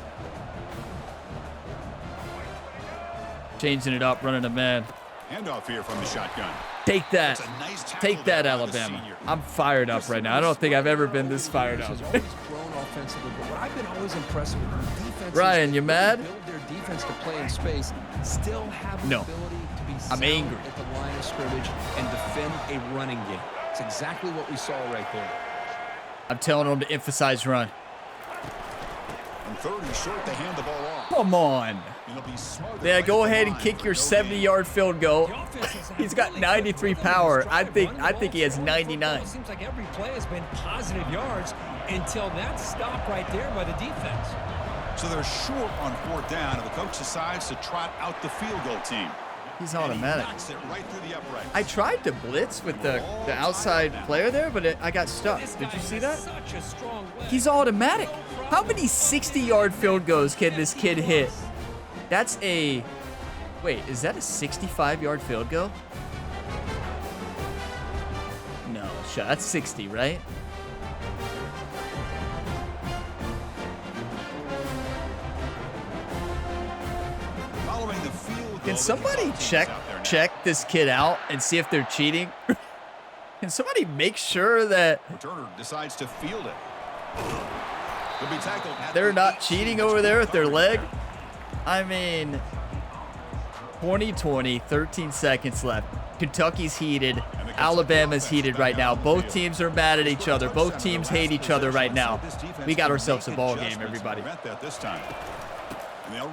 Changing it up, running a man. Handoff here from the shotgun. Take that. That's a nice tackle Take that, there by the Alabama. senior. I'm fired up right now. I don't think I've ever been this fired up. Has always grown offensively, but what I've been always impressed with defenses, Ryan, you mad? build their defense to play in space, still have the No. ability to be I'm sound angry. at the line of scrimmage and defend a running game. It's exactly what we saw right there. I'm telling them to emphasize run. On 30 short, they hand the ball off. Come on. It'll be smothered Yeah, right go at the ahead and line kick for your no 70-yard field goal. He's got 93 power. I think he has 99. It seems like every play has been positive yards until that stop right there by the defense. gain. So they're short on fourth down, and the coach decides to trot out the field goal team. He's And he automatic. knocks it right through the uprights. I tried to blitz with the outside player there, but I got stuck. This Did guy you see has that? Such a strong leg. He's automatic. How many 60-yard field goals can this kid hit? That's a... Wait, is that a 65-yard field goal? No, shut. That's 60, right? Following the field goal, Can the somebody kickoff team's check out there now. this kid out and see if they're cheating? Can somebody make sure that Returner decides to field it. He'll be tackled at they're the not 18. cheating over there with their leg? I mean, 2020, 13 seconds left. Kentucky's heated. Alabama's heated right now. Both teams are mad at each other. Both teams hate each other right now. We got ourselves a ball game, everybody.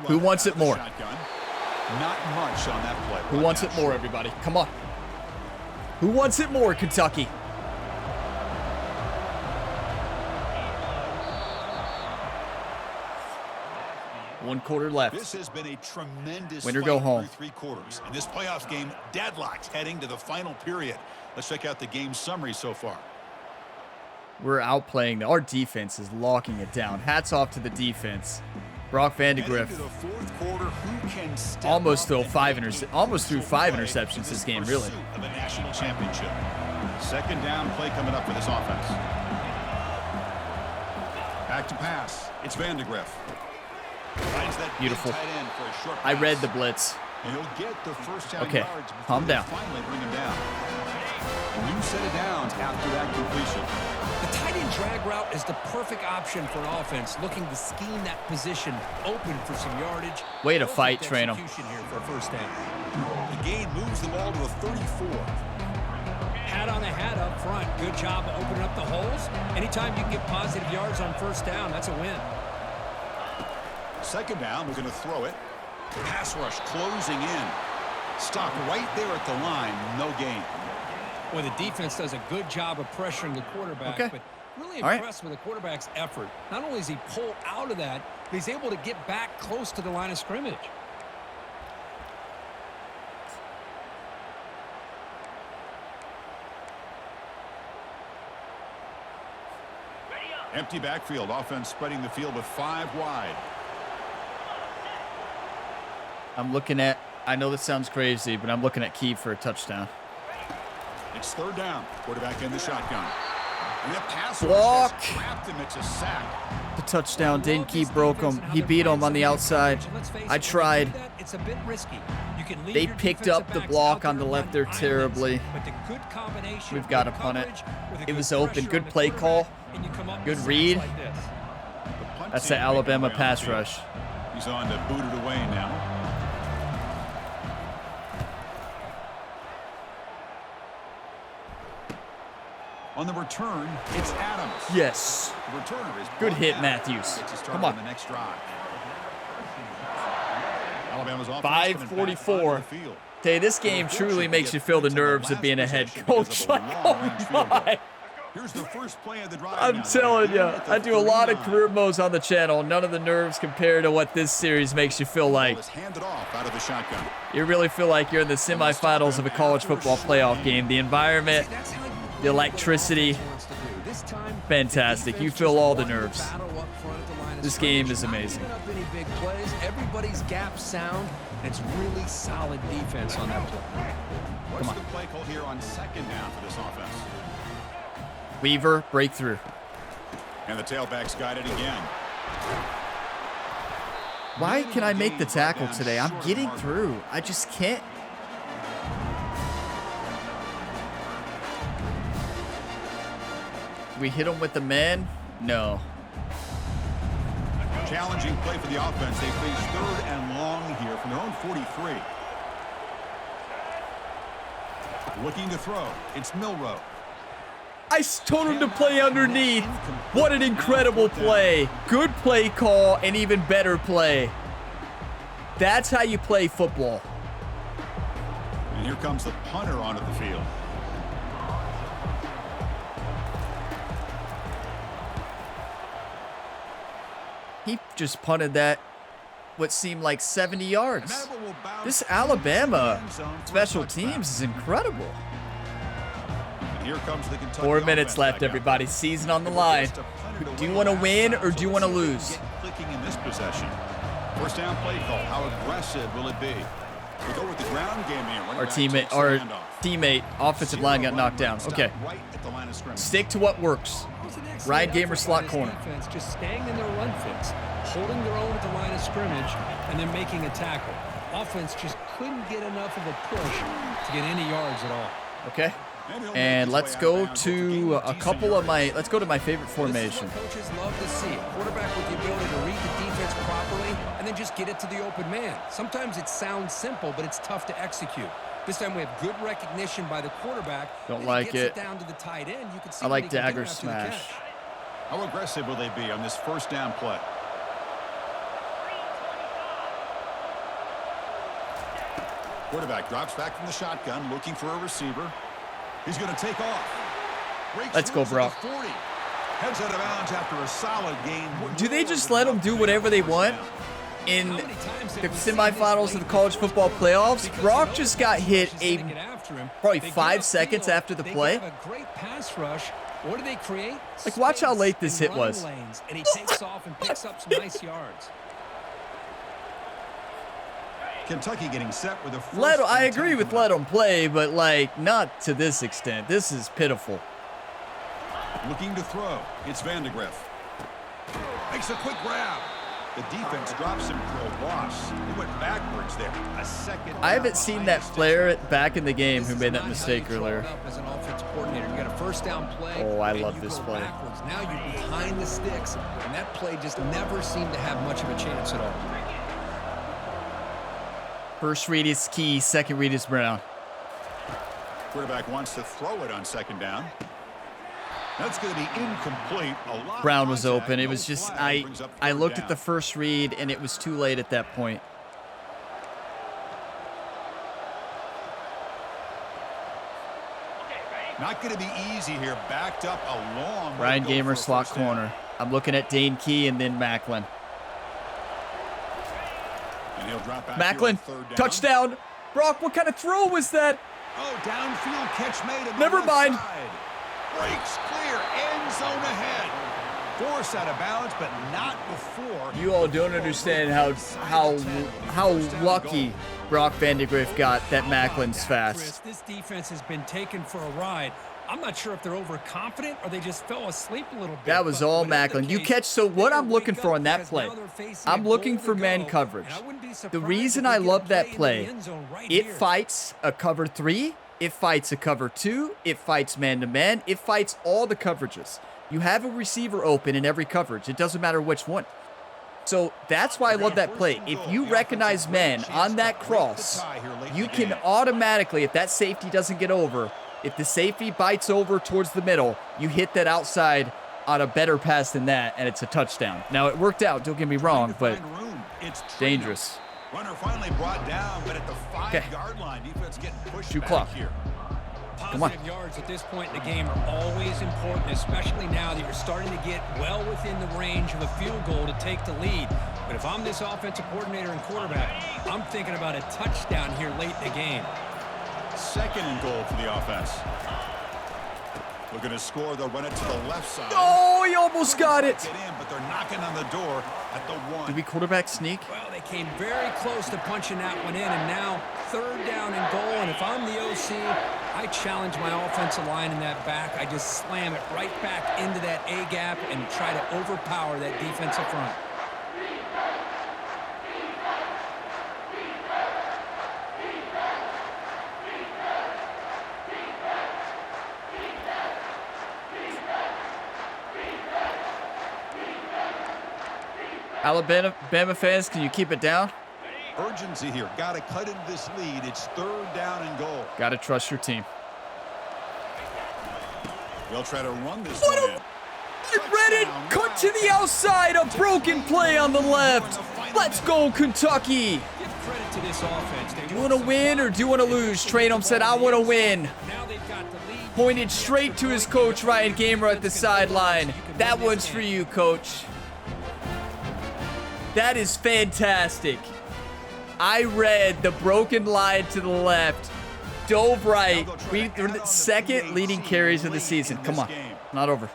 Who wants it more? Not much on that play. Who wants it more, everybody? Come on. Who wants it more, Kentucky? One quarter left. This has been a tremendous Winner fight go home. through 3 quarters. In this playoff game, deadlocked heading to the final period. Let's check out the game summary so far. We're outplaying. Our defense is locking it down. Hats off to the defense. Brock Vandegrift Heading to the fourth quarter, who can step almost up threw and five make interce- a almost threw crucial 5 play interceptions in this game, really. pursuit of a national championship. Second down play coming up for this offense. Back to pass. It's Vandegrift. Finds that big Beautiful. tight end for a short I read pass. the blitz. And he'll get the first down Okay, yards before calm they down. finally bring him down. A new set of downs after that completion. The tight end drag route is the perfect option for an offense looking to scheme that position open for some yardage. Way to Perfect fight, Traino. execution here for a first down. The gain moves the ball to a 34. Hat on the hat up front. Good job of opening up the holes. Anytime you can get positive yards on first down, that's a win. Second down, we're going to throw it. Pass rush closing in. Stop right there at the line. No gain. Well, the defense does a good job of pressuring the quarterback, Okay. but really All right. impressed with the quarterback's effort. Not only is he pulled out of that, but he's able to get back close to the line of scrimmage. Empty backfield. Offense spreading the field with 5 wide. I'm looking at, I know this sounds crazy, but I'm looking at Key for a touchdown. It's third down. Quarterback in the shotgun. And the pass Block. rush has trapped him. It's a sack. The touchdown. Dane Key broke him. He beat him on the outside. I tried. It's a bit risky. You can leave They your picked up the defensive block backs on the out left there there to run terribly. islands, but the good combination We've got to of punt it. coverage with a It good was open. pressure Good on the play call. quarterback, and you come up Good with sacks read. like this. The punt That's team the Alabama making way on pass the field. rush. He's on to boot it away now. On the return, it's Adams. Yes. The returner is Good brought hit, down. Matthews. Gets his Come target on. The next drive. Alabama's offense coming back 5:44. onto the field. Hey, this game truly makes you feel the nerves of being a head coach. Like, oh my. Here's the first play of the drive. I'm now. telling you, At the I do a lot of 39. career modes on the channel. None of the nerves compare to what this series makes you feel like. Ball is handed off out of the shotgun. You really feel like you're in the semifinals of a college football playoff game. The environment, the electricity, fantastic. You feel all the nerves. This game is amazing. Everybody's gap sound. It's really solid defense on that play. What's the play call here on second down for this offense? Weaver, breakthrough. And the tailback's got it again. Why can I make the tackle today? I'm getting through. I just can't. We hit him with the man? No. Challenging play for the offense. They face third and long here from their own 43. Looking to throw. It's Milrow. I told him to play underneath. What an incredible play. Good play call and even better play. That's how you play football. And here comes the punter onto the field. He just punted that what seemed like 70 yards. This Alabama special teams is incredible. And here comes the Kentucky 4 minutes offense left, back out. everybody. Season on the line. Do you want to win or do you want to lose? Clicking in this possession. First down play call. How aggressive will it be? We go with the ground game here. Running Our back takes the handoff. teammate, offensive line got knocked down. Okay. Right at the line of scrimmage. Stick to what works. Ryan Gamer, slot corner. Defense just staying in their run fits, holding their own at the line of scrimmage, and then making a tackle. Offense just couldn't get enough of a push to get any yards at all. Okay. And he'll make And his let's way go out of bounds. It's a to gain of a decent couple of yardage. let's go to my favorite formation. This is what coaches love to see. A quarterback with the ability to read the defense properly and then just get it to the open man. Sometimes it sounds simple, but it's tough to execute. This time we have good recognition by the quarterback. Don't and he like gets it. down to the tight end. You can see I what like he can do dagger after the smash. catch. How aggressive will they be on this first down play? Quarterback drops back from the shotgun, looking for a receiver. He's going to take off. Breaks Let's go, loose at bro. the 40. Heads out of bounds after a solid game. Do they just let them do whatever they want in How many times the have we seen this semifinals of the late college football playoffs? because Brock they know just the got hit rush is a gonna get after him. probably They get 5 upfield, seconds after the they play. have a great pass rush. What do they create? Like, watch how Space late this and hit was. running lanes, and he takes off and picks up some nice yards. Kentucky getting set with a first I and 10 agree with coming let up. them play, but like not to this extent. This is pitiful. Looking to throw. It's Vandegrift. Makes a quick grab. The defense drops him for a loss. He went backwards there. A second. I haven't seen that player back in the game who This made is that not mistake how you throw earlier. it up as an offensive coordinator. You got a first down play. Oh, I and love you this go play. backwards. Now you're behind the sticks, and that play just never seemed to have much of a chance at all. First read is Key, second read is Brown. Quarterback wants to throw it on second down. That's going to be incomplete. A lot of Brown was contact, open. It no was just flag, brings up I third looked down. at the first read and it was too late at that point. Not going to be easy here. Backed up a long way Ryan to go Gamer, for a slot first down. corner. I'm looking at Dane Key and then Macklin. And he'll drop back Macklin, here on third down. touchdown. Brock, what kind of throw was that? Oh, downfield catch made. On the Never left mind. side. Breaks clear. End zone ahead. Force out of bounds, but not before. You all don't understand how lucky Brock Vandegrift got that Macklin's fast. Chris, this defense has been taken for a ride. I'm not sure if they're overconfident or they just fell asleep a little bit. That was all Macklin. You catch, so what I'm looking for on that play, I'm looking for man coverage. The reason I love that play, it fights a cover 3, it fights a cover 2, it fights man-to-man, it fights all the coverages. You have a receiver open in every coverage. It doesn't matter which one. So that's why I love that play. If you recognize man on that cross, you can automatically, if that safety doesn't get over, if the safety bites over towards the middle, you hit that outside on a better pass than that, and it's a touchdown. Now, it worked out, don't get me wrong, but dangerous. Runner finally brought down, but at the 5-yard line, defense getting pushed back here. Come on. Positive yards at this point in the game are always important, especially now that you're starting to get well within the range of a field goal to take the lead. But if I'm this offensive coordinator and quarterback, I'm thinking about a touchdown here late in the game. 2nd and goal for the offense. Looking to score, they'll run it to the left side. Oh, he almost got it. Get in, but they're knocking on the door at the 1. Did we quarterback sneak? Well, they came very close to punching that one in, and now 3rd down and goal. And if I'm the OC, I challenge my offensive line in that back. I just slam it right back into that A gap and try to overpower that defensive front. Alabama fans, can you keep it down? Urgency here. Got to cut into this lead. It's 3rd down and goal. Got to trust your team. They'll try to run this one in. They read it. Cut to the outside. A broken play on the left. Let's go, Kentucky. Give credit to this offense. Do you want to win or do you want to lose? Trainum said, I want to win. Now they've got the lead. Pointed straight to his coach, Ryan Gamer, at the sideline. That one's for you, coach. That is fantastic. I read the broken line to the left, dove right. We're the 2nd leading carries of the season. Come on, not over.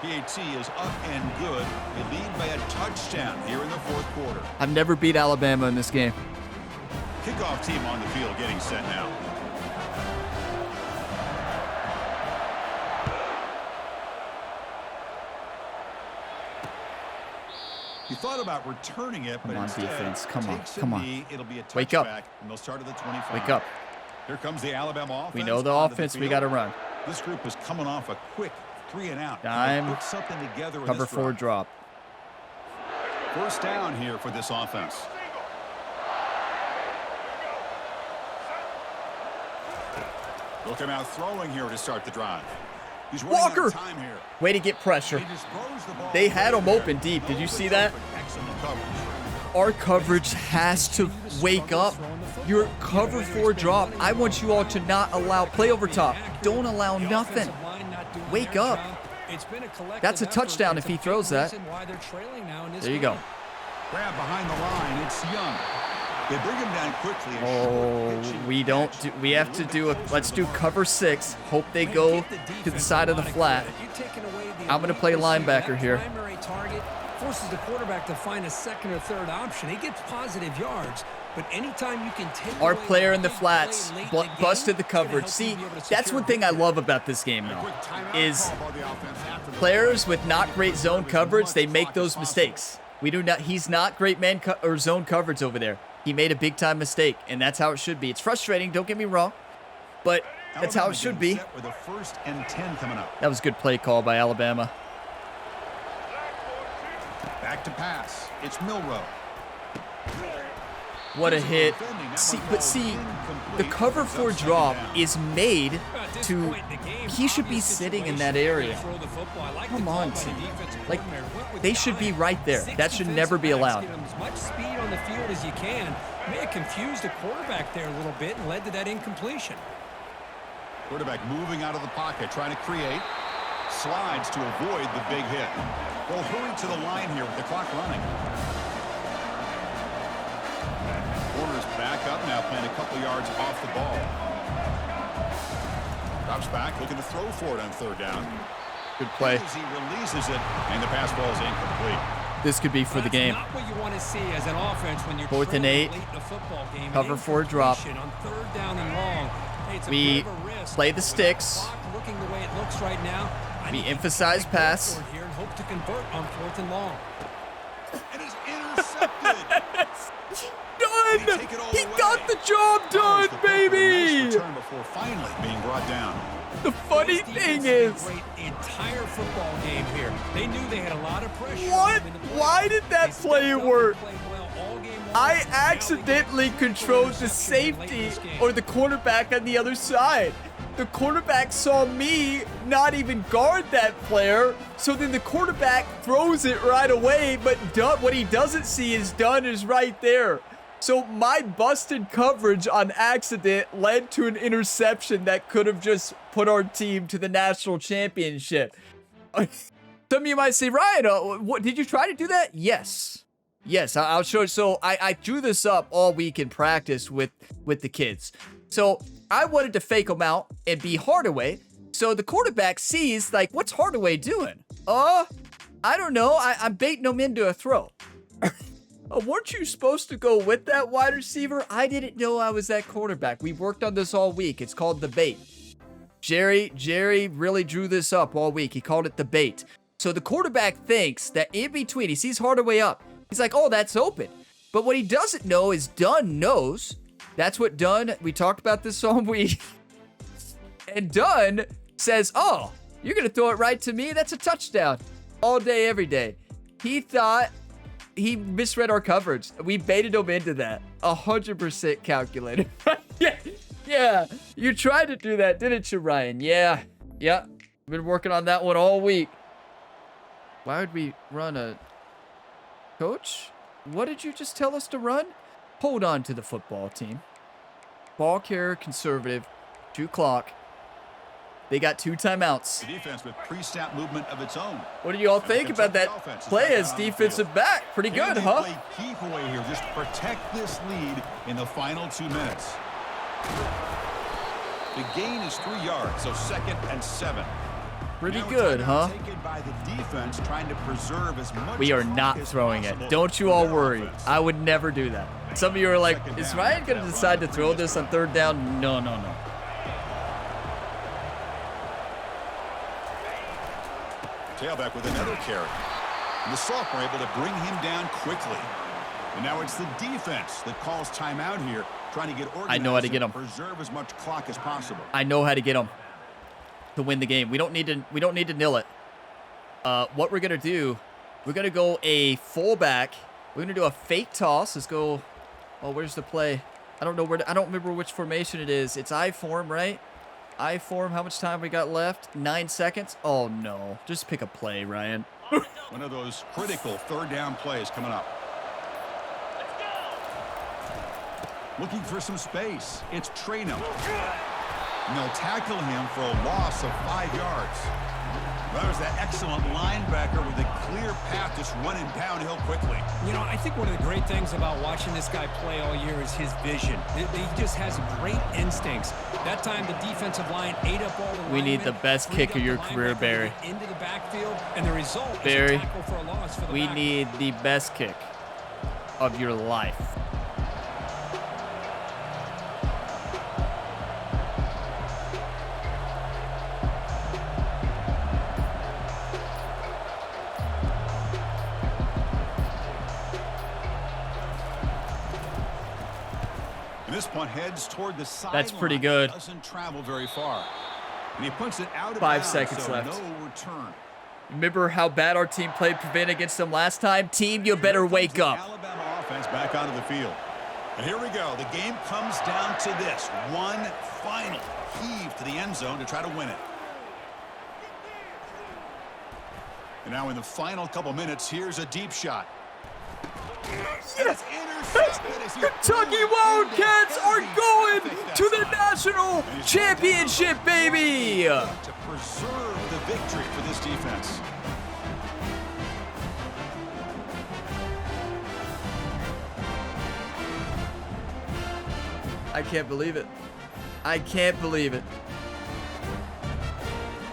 PAT is up and good. They lead by a touchdown here in the 4th quarter. I've never beat Alabama in this game. Kickoff team on the field getting set now. He thought about returning it, but Come on, instead defense. Come on, takes a come on. knee. It'll be a Wake up. touchback, and they'll start at the 25. Wake up. Here comes the Alabama offense. We know the onto offense we field. got to run. This group is coming off a quick 3 and out. Dime. Put something together. Cover 4 drop. 1st down here for this offense. They'll come out throwing here to start the drive. He's running out Walker. of time here. Way to get pressure. He just throws the ball. They had him open deep. Did you see that? Excellent coverage. Our coverage has to wake up. Your cover 4 drop. I want you all to not allow play over top. Don't allow nothing. Wake up. That's a touchdown if he throws that. There you go. Grab behind the line. It's Young. They bring him down quickly. Oh, we don't do, we have to do let's do cover 6. Hope they go to the side of the flat. I'm going to play linebacker here. Forces the quarterback to find a 2nd or 3rd option. He gets positive yards, but anytime you can take our player in the flats busted the coverage. See, that's one thing I love about this game, though, is players with not great zone coverage, they make those mistakes. We do not. He's not great man or zone coverage over there. He made a big-time mistake, and that's how it should be. It's frustrating, don't get me wrong, but that's how it should be. With a 1st and 10 coming up. That was a good play call by Alabama. Back to pass. It's Milrow. What a hit. See, the cover 4 drop is made to, he should be sitting in that area. Come on, team. Like, they should be right there. That should never be allowed. As much speed on the field as you can. May have confused the quarterback there a little bit and led to that incompletion. Quarterback moving out of the pocket, trying to create. Slides to avoid the big hit. They'll hurry to the line here with the clock running. Corner's back up now, playing a couple yards off the ball. Drops back, looking to throw for it on third down. Good play. As he releases it, and the pass ball is incomplete. This could be for the game. Not what you want to see as an offense when you're 4th and 8. late in a football game. Cover for a drop. On third down and long. Hey, it's a We bit of a risk. play the sticks. Looking the way it looks right now. We emphasize pass. Here and hope to convert on 4th and long. And it's intercepted. Done! He got the job done, baby! Nice return before finally being brought down. The funny thing is, Great entire football game here. They knew they had a lot of pressure. what? Why did that play work? I Now accidentally controlled the safety or the cornerback on the other side. The cornerback saw me not even guard that player, so then the quarterback throws it right away, but what he doesn't see is Dunn is right there. So my busted coverage on accident led to an interception that could have just put our team to the national championship. Some of you might say, Ryan, what, did you try to do that? Yes. Yes, I'll show you. So I drew this up all week in practice with the kids. So I wanted to fake them out and be Hardaway. So the quarterback sees, like, what's Hardaway doing? I don't know. I'm baiting him into a throw. Weren't you supposed to go with that wide receiver? I didn't know I was that quarterback. We worked on this all week. It's called the bait. Jerry really drew this up all week. He called it the bait. So the quarterback thinks that in between, he sees Hardaway up. He's like, oh, that's open. But what he doesn't know is Dunn knows. That's what Dunn, we talked about this all week. And Dunn says, oh, you're going to throw it right to me? That's a touchdown. All day, every day. He thought he misread our coverage. We baited him into that. 100% calculated. Yeah. You tried to do that, didn't you, Ryan? Yeah. Been working on that one all week. Why would we run a... Coach, what did you just tell us to run? Hold on to the football team. Ball carrier conservative. 2 clock. They got 2 timeouts. The defense with pre-snap movement of its own. What do you all think about that play as defensive back? Pretty good, huh? Keep away here. Just protect this lead in the final 2 minutes. The gain is 3 yards, so 2nd and 7. Pretty good, huh? By the defense, trying to preserve as much we are not throwing it. Don't you all worry. I would never do that. Some of you are like, is Ryan going to decide to throw this on 3rd down? No. Tailback with another carry. And the sophomore able to bring him down quickly. And now it's the defense that calls timeout here, trying to get organized. I know how to get him. Preserve as much clock as possible. I know how to get him to win the game. We don't need to nil it. What we're gonna do, we're gonna go a fullback. We're gonna do a fake toss. Let's go. Oh, where's the play? I don't know where. I don't remember which formation it is. It's I form, right? I form. How much time we got left? 9 seconds. Oh no! Just pick a play, Ryan. One of those critical 3rd down plays coming up. Looking for some space. It's Traynham. And they'll tackle him for a loss of 5 yards. Well, there's that excellent linebacker with a clear path just running downhill quickly. You know, I think one of the great things about watching this guy play all year is his vision. He just has great instincts. That time, the defensive line ate up all the linemen. We need the best kick of your career, Barry. Into the backfield, and the result Barry, is a tackle for a loss for the we back. need the best kick of your life. This punt heads toward the sideline. That's pretty good. Doesn't travel very far. And he punts it out of 5 bounds, seconds so left. No return. Remember how bad our team played prevent against them last time? Team, you better wake up. Alabama offense back onto the field. And here we go. The game comes down to this. One final heave to the end zone to try to win it. And now in the final couple minutes, here's a deep shot. Yes. Kentucky Wildcats are going to the national championship, baby! To preserve the victory for this defense. I can't believe it. I can't believe it.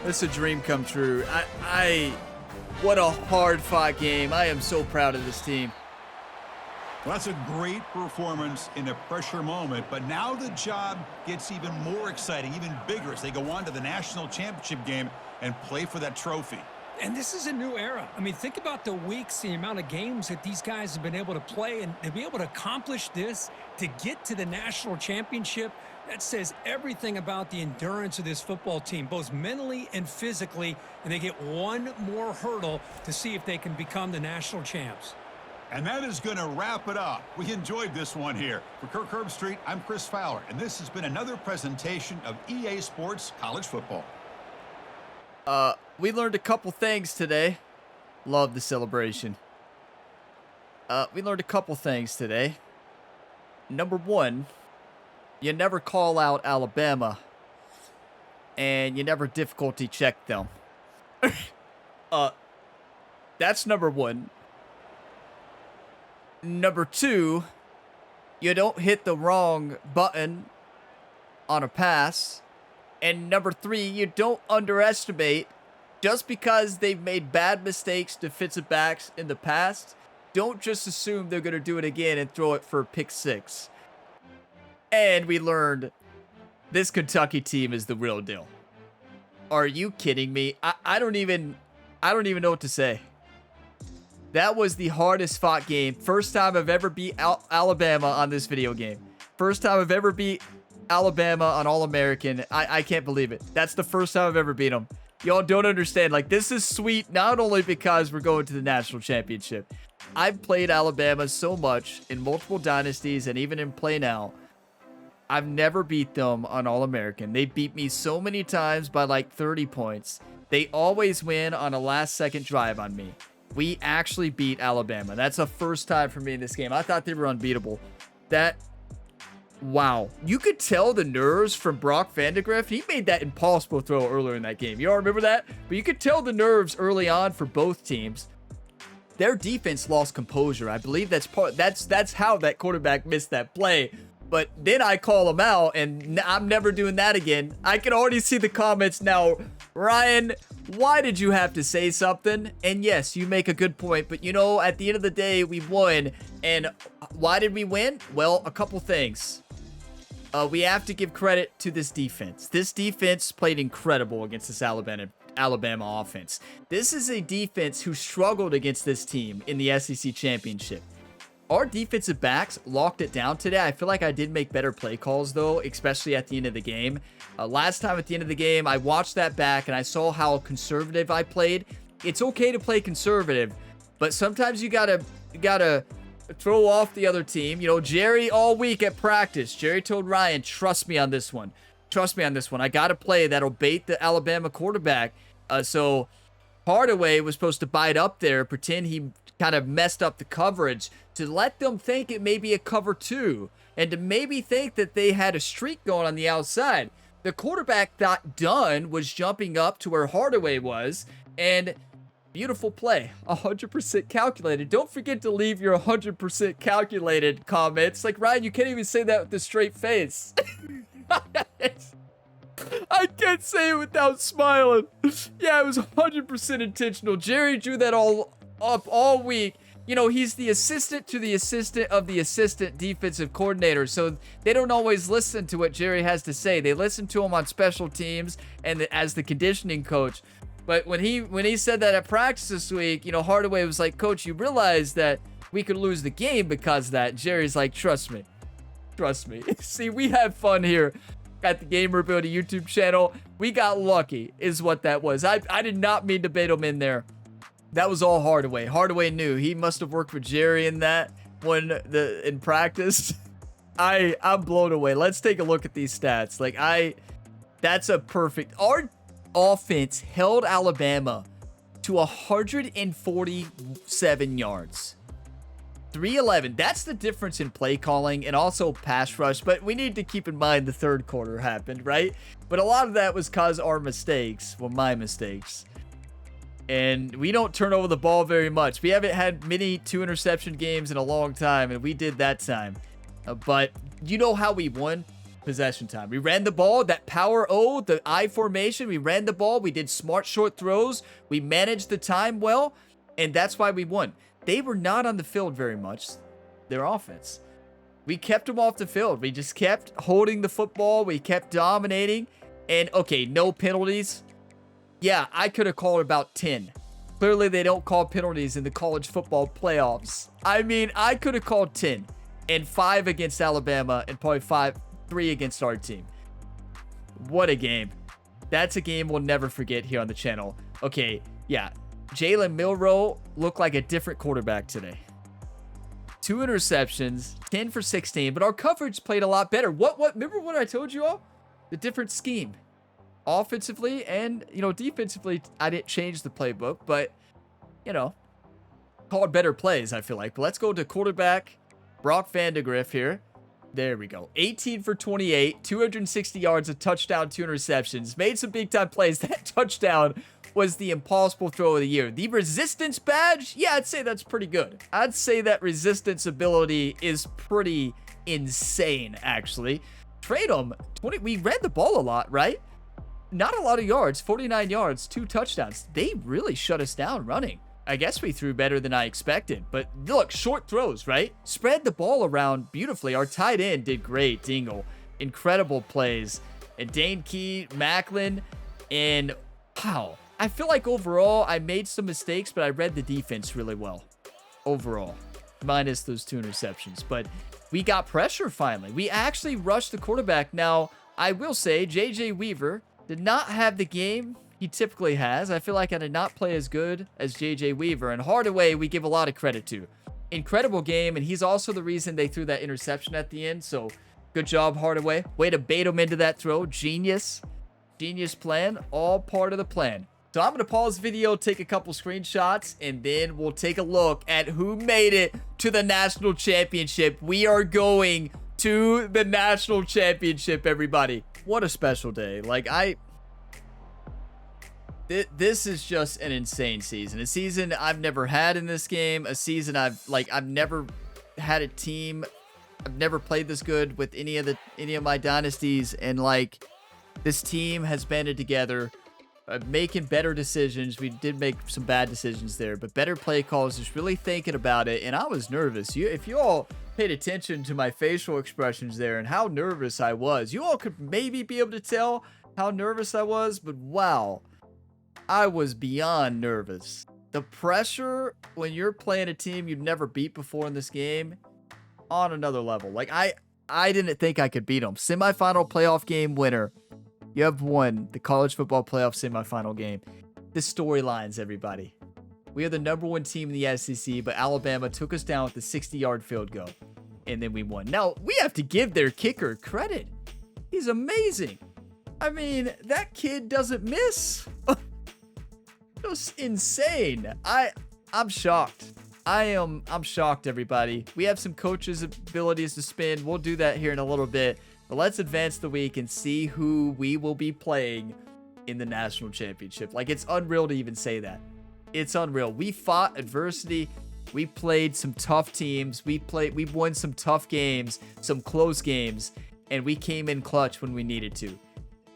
This is a dream come true. What a hard-fought game. I am so proud of this team. Well, that's a great performance in a pressure moment, but now the job gets even more exciting, even bigger as they go on to the national championship game and play for that trophy. And this is a new era. I mean, think about the weeks, the amount of games that these guys have been able to play, and to be able to accomplish this, to get to the national championship, that says everything about the endurance of this football team, both mentally and physically, and they get one more hurdle to see if they can become the national champs. And that is going to wrap it up. We enjoyed this one here. For Kirk Herbstreit, I'm Chris Fowler, and this has been another presentation of EA Sports College Football. We learned a couple things today. Love the celebration. We learned a couple things today. Number one, you never call out Alabama, and you never difficulty check them. That's number one. Number two, you don't hit the wrong button on a pass. And number three, you don't underestimate, just because they've made bad mistakes, defensive backs in the past, don't just assume they're going to do it again and throw it for a pick six. And we learned this Kentucky team is the real deal. Are you kidding me? I don't even know what to say. That was the hardest fought game. First time I've ever beat Alabama on this video game. First time I've ever beat Alabama on All-American. I can't believe it. That's the first time I've ever beat them. Y'all don't understand. Like, this is sweet, not only because we're going to the national championship. I've played Alabama so much in multiple dynasties and even in play now. I've never beat them on All-American. They beat me so many times by like 30 points. They always win on a last-second drive on me. We actually beat Alabama. That's the first time for me in this game. I thought they were unbeatable. Wow. You could tell the nerves from Brock Vandegrift. He made that impossible throw earlier in that game. You all remember that? But you could tell the nerves early on for both teams. Their defense lost composure. I believe that's how that quarterback missed that play. But then I call him out, and I'm never doing that again. I can already see the comments now. Ryan, why did you have to say something? And yes, you make a good point, but you know, at the end of the day, we won. And why did we win? Well, a couple things. We have to give credit to this defense. This defense played incredible against this Alabama offense. This is a defense who struggled against this team in the SEC championship. Our defensive backs locked it down today. I feel like I did make better play calls, though, especially at the end of the game. Last time at the end of the game, I watched that back and I saw how conservative I played. It's okay to play conservative, but sometimes you gotta throw off the other team. You know, Jerry all week at practice, Jerry told Ryan, trust me on this one. Trust me on this one. I got to play that'll bait the Alabama quarterback. So Hardaway was supposed to bite up there, pretend he kind of messed up the coverage to let them think it may be a cover two and to maybe think that they had a streak going on the outside. The quarterback thought Dunn was jumping up to where Hardaway was, and beautiful play, 100% calculated. Don't forget to leave your 100% calculated comments. Like, Ryan, you can't even say that with a straight face. I can't say it without smiling. Yeah, it was 100% intentional. Jerry drew that all up all week. You know, he's the assistant to the assistant of the assistant defensive coordinator, so they don't always listen to what Jerry has to say. They listen to him on special teams and as the conditioning coach. But when he said that at practice this week, you know, Hardaway was like, Coach, you realize that we could lose the game because of that. Jerry's like, trust me. Trust me. See, we have fun here at the Gamer Ability YouTube channel. We got lucky is what that was. I did not mean to bait him in there. That was all Hardaway. Hardaway knew. He must have worked with Jerry in that in practice. I'm blown away. Let's take a look at these stats. That's a perfect. Our offense held Alabama to 147 yards. 311. That's the difference in play calling and also pass rush. But we need to keep in mind the third quarter happened, right? But a lot of that was because our mistakes. Well, my mistakes. And we don't turn over the ball very much. We haven't had many 2-interception games in a long time, and we did that time. But you know how we won? possession time. We ran the ball, that power O, the I formation. We ran the ball. We did smart short throws. We managed the time well, and that's why we won. They were not on the field very much, their offense. We kept them off the field. We just kept holding the football. We kept dominating. And, okay, no penalties. Yeah, I could have called about 10. Clearly, they don't call penalties in the college football playoffs. I mean, I could have called 10. And 5 against Alabama and probably 3 against our team. What a game. That's a game we'll never forget here on the channel. Okay, yeah. Jalen Milroe looked like a different quarterback today. 2 interceptions, 10 for 16, but our coverage played a lot better. Remember what I told you all? The different scheme. Offensively and, defensively, I didn't change the playbook, but, called better plays, I feel like. But let's go to quarterback Brock Vandegrift here. There we go. 18 for 28, 260 yards, a touchdown, 2 interceptions. Made some big-time plays. That touchdown was the impossible throw of the year. The resistance badge? Yeah, I'd say that's pretty good. I'd say that resistance ability is pretty insane, actually. Trade him. We ran the ball a lot, right? Not a lot of yards. 49 yards, 2 touchdowns. They really shut us down running. I guess we threw better than I expected. But look, short throws, right? Spread the ball around beautifully. Our tight end did great, Dingle. Incredible plays. And Dane Key, Macklin, and wow. I feel like overall, I made some mistakes, but I read the defense really well. Overall. Minus those 2 interceptions. But we got pressure finally. We actually rushed the quarterback. Now, I will say, J.J. Weaver did not have the game he typically has. I feel like I did not play as good as J.J. Weaver. And Hardaway, we give a lot of credit to. Incredible game, and he's also the reason they threw that interception at the end. So, good job, Hardaway. Way to bait him into that throw. Genius. Genius plan. All part of the plan. So I'm going to pause the video, take a couple screenshots, and then we'll take a look at who made it to the national championship. We are going to the national championship, everybody. What a special day. Like, this is just an insane season. A season I've never had in this game. A season I've never had a team. I've never played this good with any of my dynasties. And, like, this team has banded together. Making better decisions. We did make some bad decisions there, but better play calls, just really thinking about it. And I was nervous. If you all paid attention to my facial expressions there and how nervous I was, you all could maybe be able to tell how nervous I was, but wow, I was beyond nervous. The pressure when you're playing a team you've never beat before in this game, on another level. Like, I didn't think I could beat them. Semifinal playoff game winner. You have won the college football playoff semifinal game. The storylines, everybody. We are the #1 team in the SEC, but Alabama took us down with a 60-yard field goal, and then we won. Now, we have to give their kicker credit. He's amazing. I mean, that kid doesn't miss. Just insane. I'm shocked. I'm shocked, everybody. We have some coaches' abilities to spin. We'll do that here in a little bit. But let's advance the week and see who we will be playing in the national championship. Like, it's unreal to even say that. It's unreal. We fought adversity. We played some tough teams. We won some tough games, some close games, and we came in clutch when we needed to.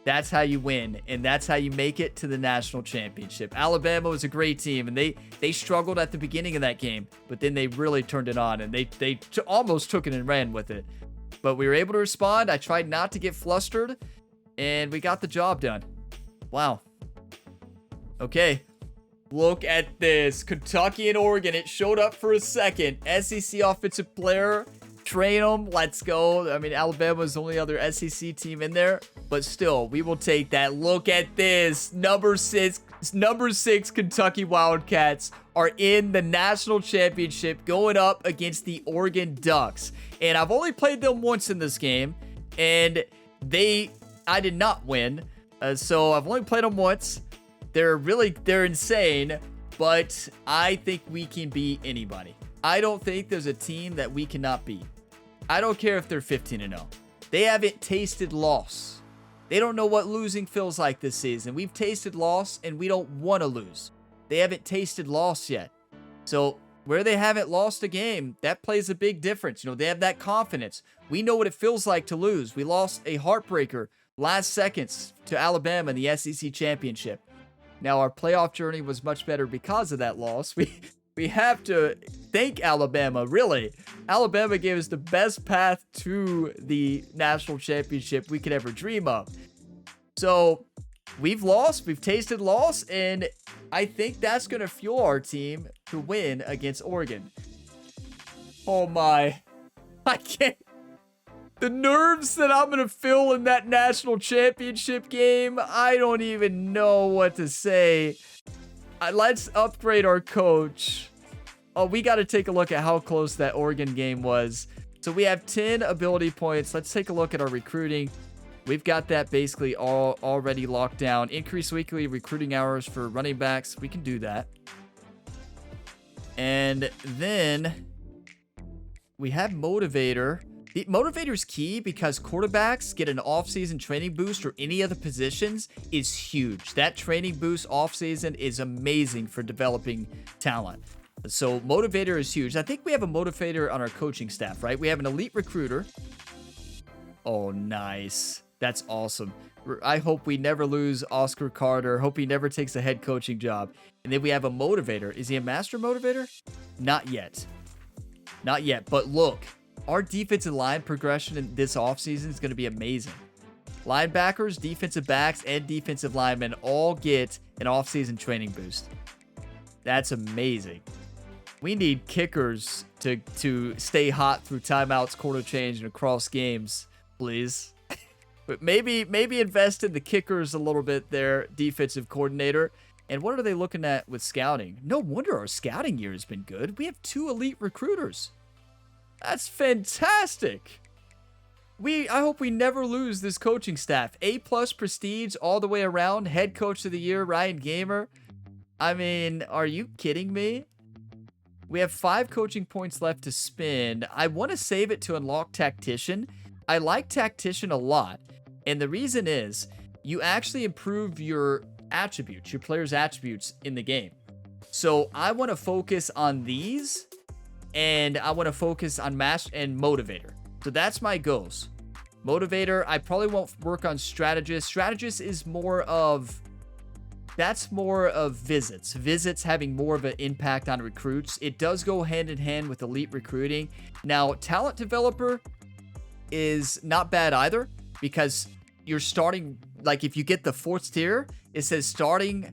That's how you win, and that's how you make it to the national championship. Alabama was a great team, and they struggled at the beginning of that game, but then they really turned it on, and they almost took it and ran with it. But we were able to respond. I tried not to get flustered, and we got the job done. Wow. Okay. Look at this. Kentucky and Oregon. It showed up for a second. SEC offensive player. Train them. Let's go. I mean, Alabama is the only other SEC team in there, but still, we will take that. Look at this. Number six Kentucky Wildcats are in the national championship going up against the Oregon Ducks. And I've only played them once in this game, and I did not win. So I've only played them once. They're insane, but I think we can beat anybody. I don't think there's a team that we cannot beat. I don't care if they're 15-0. They haven't tasted loss. They don't know what losing feels like this season. We've tasted loss, and we don't want to lose. They haven't tasted loss yet. So where they haven't lost a game, that plays a big difference. You know, they have that confidence. We know what it feels like to lose. We lost a heartbreaker last seconds to Alabama in the SEC championship. Now, our playoff journey was much better because of that loss. We have to thank Alabama, really. Alabama gave us the best path to the national championship we could ever dream of. So, we've lost, we've tasted loss, and I think that's going to fuel our team to win against Oregon. Oh my. I can't. The nerves that I'm going to feel in that national championship game, I don't even know what to say. Let's upgrade our coach. Oh, we got to take a look at how close that Oregon game was. So we have 10 ability points. Let's take a look at our recruiting. We've got that basically all already locked down. Increase weekly recruiting hours for running backs. We can do that. And then we have Motivator. The Motivator is key because quarterbacks get an off-season training boost, or any other positions, is huge. That training boost off-season is amazing for developing talent. So Motivator is huge. I think we have a Motivator on our coaching staff, right? We have an elite recruiter. Oh, nice. That's awesome. I hope we never lose Oscar Carter. Hope he never takes a head coaching job. And then we have a Motivator. Is he a master motivator? Not yet. Not yet. But look, our defensive line progression in this offseason is going to be amazing. Linebackers, defensive backs, and defensive linemen all get an offseason training boost. That's amazing. We need kickers to stay hot through timeouts, quarter change, and across games, please. But maybe invest in the kickers a little bit there, defensive coordinator. And what are they looking at with scouting? No wonder our scouting year has been good. We have 2 elite recruiters. That's fantastic. I hope we never lose this coaching staff. A+ prestige all the way around. Head coach of the year, Ryan Gamer. I mean, are you kidding me? We have 5 coaching points left to spend. I want to save it to unlock Tactician. I like Tactician a lot. And the reason is, you actually improve your attributes, your player's attributes in the game. So I want to focus on these. And I want to focus on Master and Motivator. So that's my goals. Motivator, I probably won't work on Strategist. Strategist is more of... That's more of visits. Visits having more of an impact on recruits. It does go hand in hand with elite recruiting. Now, Talent Developer is not bad either, because you're starting... Like, if you get the 4th tier, it says starting...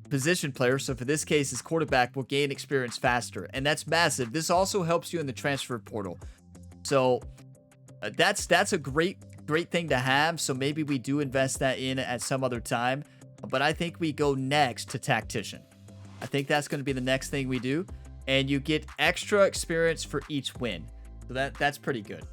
position player, so for this case, his quarterback will gain experience faster, and that's massive. This also helps you in the transfer portal. So that's a great thing to have. So maybe we do invest that in at some other time. But I think we go next to Tactician. I think that's going to be the next thing we do, and you get extra experience for each win. So that's pretty good.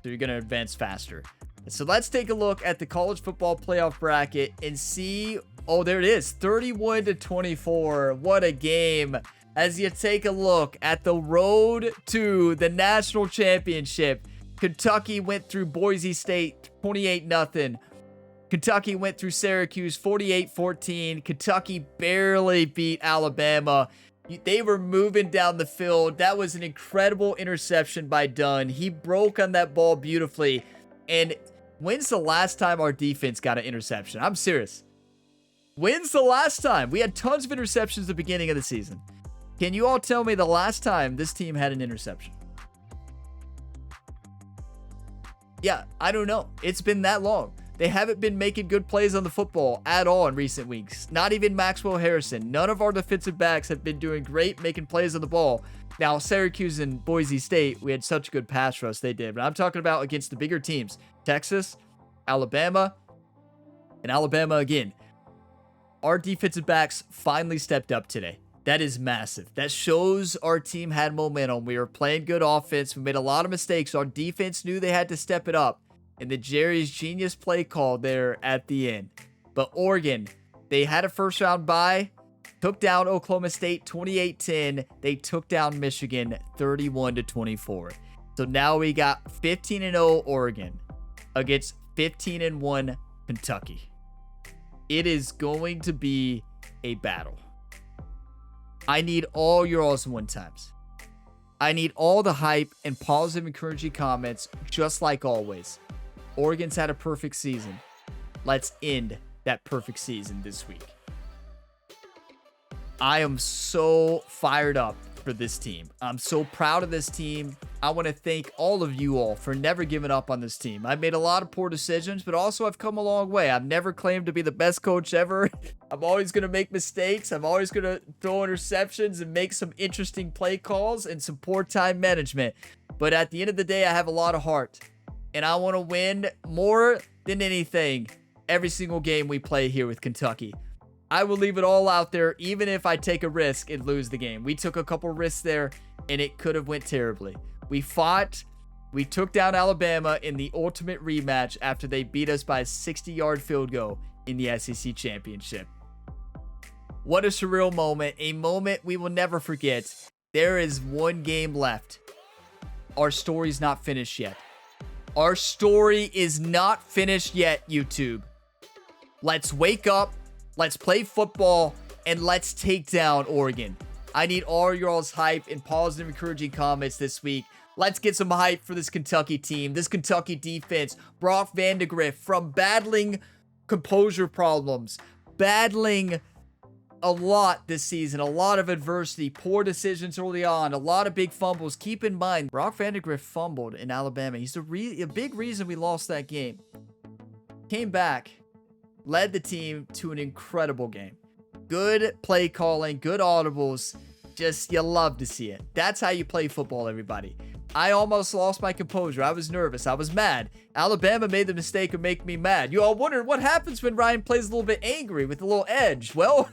So you're going to advance faster. So let's take a look at the college football playoff bracket and see. Oh, there it is. 31-24. What a game. As you take a look at the road to the national championship, Kentucky went through Boise State 28-0. Kentucky went through Syracuse 48-14. Kentucky barely beat Alabama. They were moving down the field. That was an incredible interception by Dunn. He broke on that ball beautifully. And when's the last time our defense got an interception? I'm serious. When's the last time? We had tons of interceptions at the beginning of the season. Can you all tell me the last time this team had an interception? Yeah, I don't know. It's been that long. They haven't been making good plays on the football at all in recent weeks. Not even Maxwell Harrison. None of our defensive backs have been doing great making plays on the ball. Now, Syracuse and Boise State, we had such a good pass rush, they did. But I'm talking about against the bigger teams. Texas, Alabama, and Alabama again. Our defensive backs finally stepped up today. That is massive. That shows our team had momentum. We were playing good offense. We made a lot of mistakes. Our defense knew they had to step it up. And the Jerry's genius play call there at the end. But Oregon, they had a first round bye. Took down Oklahoma State 28-10. They took down Michigan 31-24. So now we got 15-0 Oregon against 15-1 Kentucky. It is going to be a battle. I need all your awesome win times. I need all the hype and positive, encouraging comments, just like always. Oregon's had a perfect season. Let's end that perfect season this week. I am so fired up for this team. I'm so proud of this team. I want to thank all of you all for never giving up on this team. I've made a lot of poor decisions, but also I've come a long way. I've never claimed to be the best coach ever. I'm always going to make mistakes. I'm always going to throw interceptions and make some interesting play calls and some poor time management. But at the end of the day, I have a lot of heart. And I want to win more than anything every single game we play here with Kentucky. I will leave it all out there, even if I take a risk and lose the game. We took a couple risks there, and it could have went terribly. We fought. We took down Alabama in the ultimate rematch after they beat us by a 60-yard field goal in the SEC championship. What a surreal moment. A moment we will never forget. There is one game left. Our story's not finished yet. Our story is not finished yet, YouTube. Let's wake up. Let's play football, and let's take down Oregon. I need all y'all's hype and positive, encouraging comments this week. Let's get some hype for this Kentucky team, this Kentucky defense. Brock Vandegrift, from battling composure problems, battling a lot this season, a lot of adversity, poor decisions early on, a lot of big fumbles. Keep in mind, Brock Vandegrift fumbled in Alabama. He's a big reason we lost that game. Came back. Led the team to an incredible game. Good play calling, good audibles. Just, you love to see it. That's how you play football, everybody. I almost lost my composure. I was nervous. I was mad. Alabama made the mistake of making me mad. You all wondered what happens when Ryan plays a little bit angry with a little edge. Well,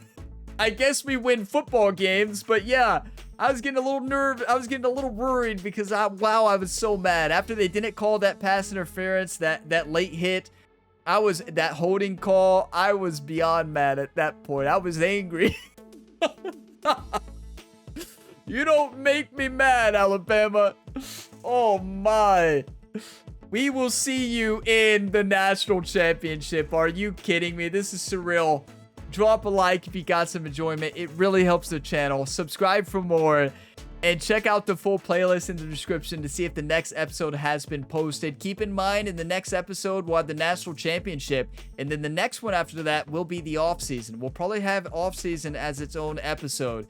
I guess we win football games, but yeah, I was getting a little I was getting a little worried because I was so mad. After they didn't call that pass interference, that late hit, that holding call, I was beyond mad at that point. I was angry. You don't make me mad, Alabama. Oh my. We will see you in the national championship. Are you kidding me? This is surreal. Drop a like if you got some enjoyment. It really helps the channel. Subscribe for more. And check out the full playlist in the description to see if the next episode has been posted. Keep in mind, in the next episode, we'll have the national championship. And then the next one after that will be the offseason. We'll probably have offseason as its own episode.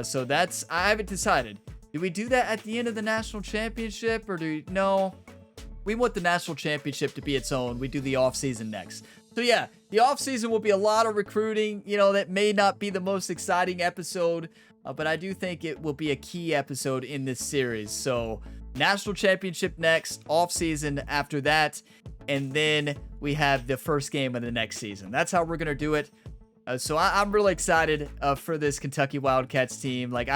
So that's, I haven't decided. Do we do that at the end of the national championship? Or no? We want the national championship to be its own. We do the offseason next. So yeah, the offseason will be a lot of recruiting. You know, that may not be the most exciting episode. But I do think it will be a key episode in this series. So, national championship next, off-season after that, and then we have the first game of the next season. That's how we're going to do it. So, I'm really excited for this Kentucky Wildcats team. Like,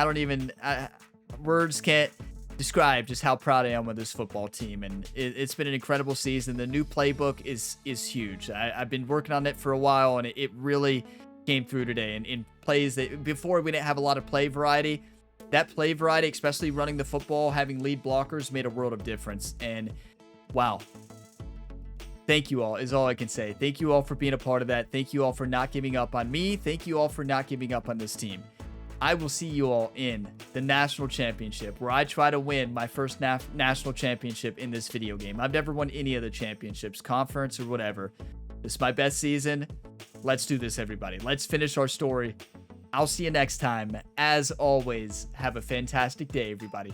words can't describe just how proud I am of this football team. And it's been an incredible season. The new playbook is huge. I've been working on it for a while, and it really came through today. And in plays that before we didn't have a lot of play variety, that play variety, especially running the football, having lead blockers, made a world of difference. And wow, thank you all is all I can say. Thank you all for being a part of that. Thank you all for not giving up on me. Thank you all for not giving up on this team. I will see you all in the national championship, where I try to win my first national championship in this video game. I've never won any of the championships, conference or whatever. This is my best season. Let's do this, everybody. Let's finish our story. I'll see you next time. As always, have a fantastic day, everybody.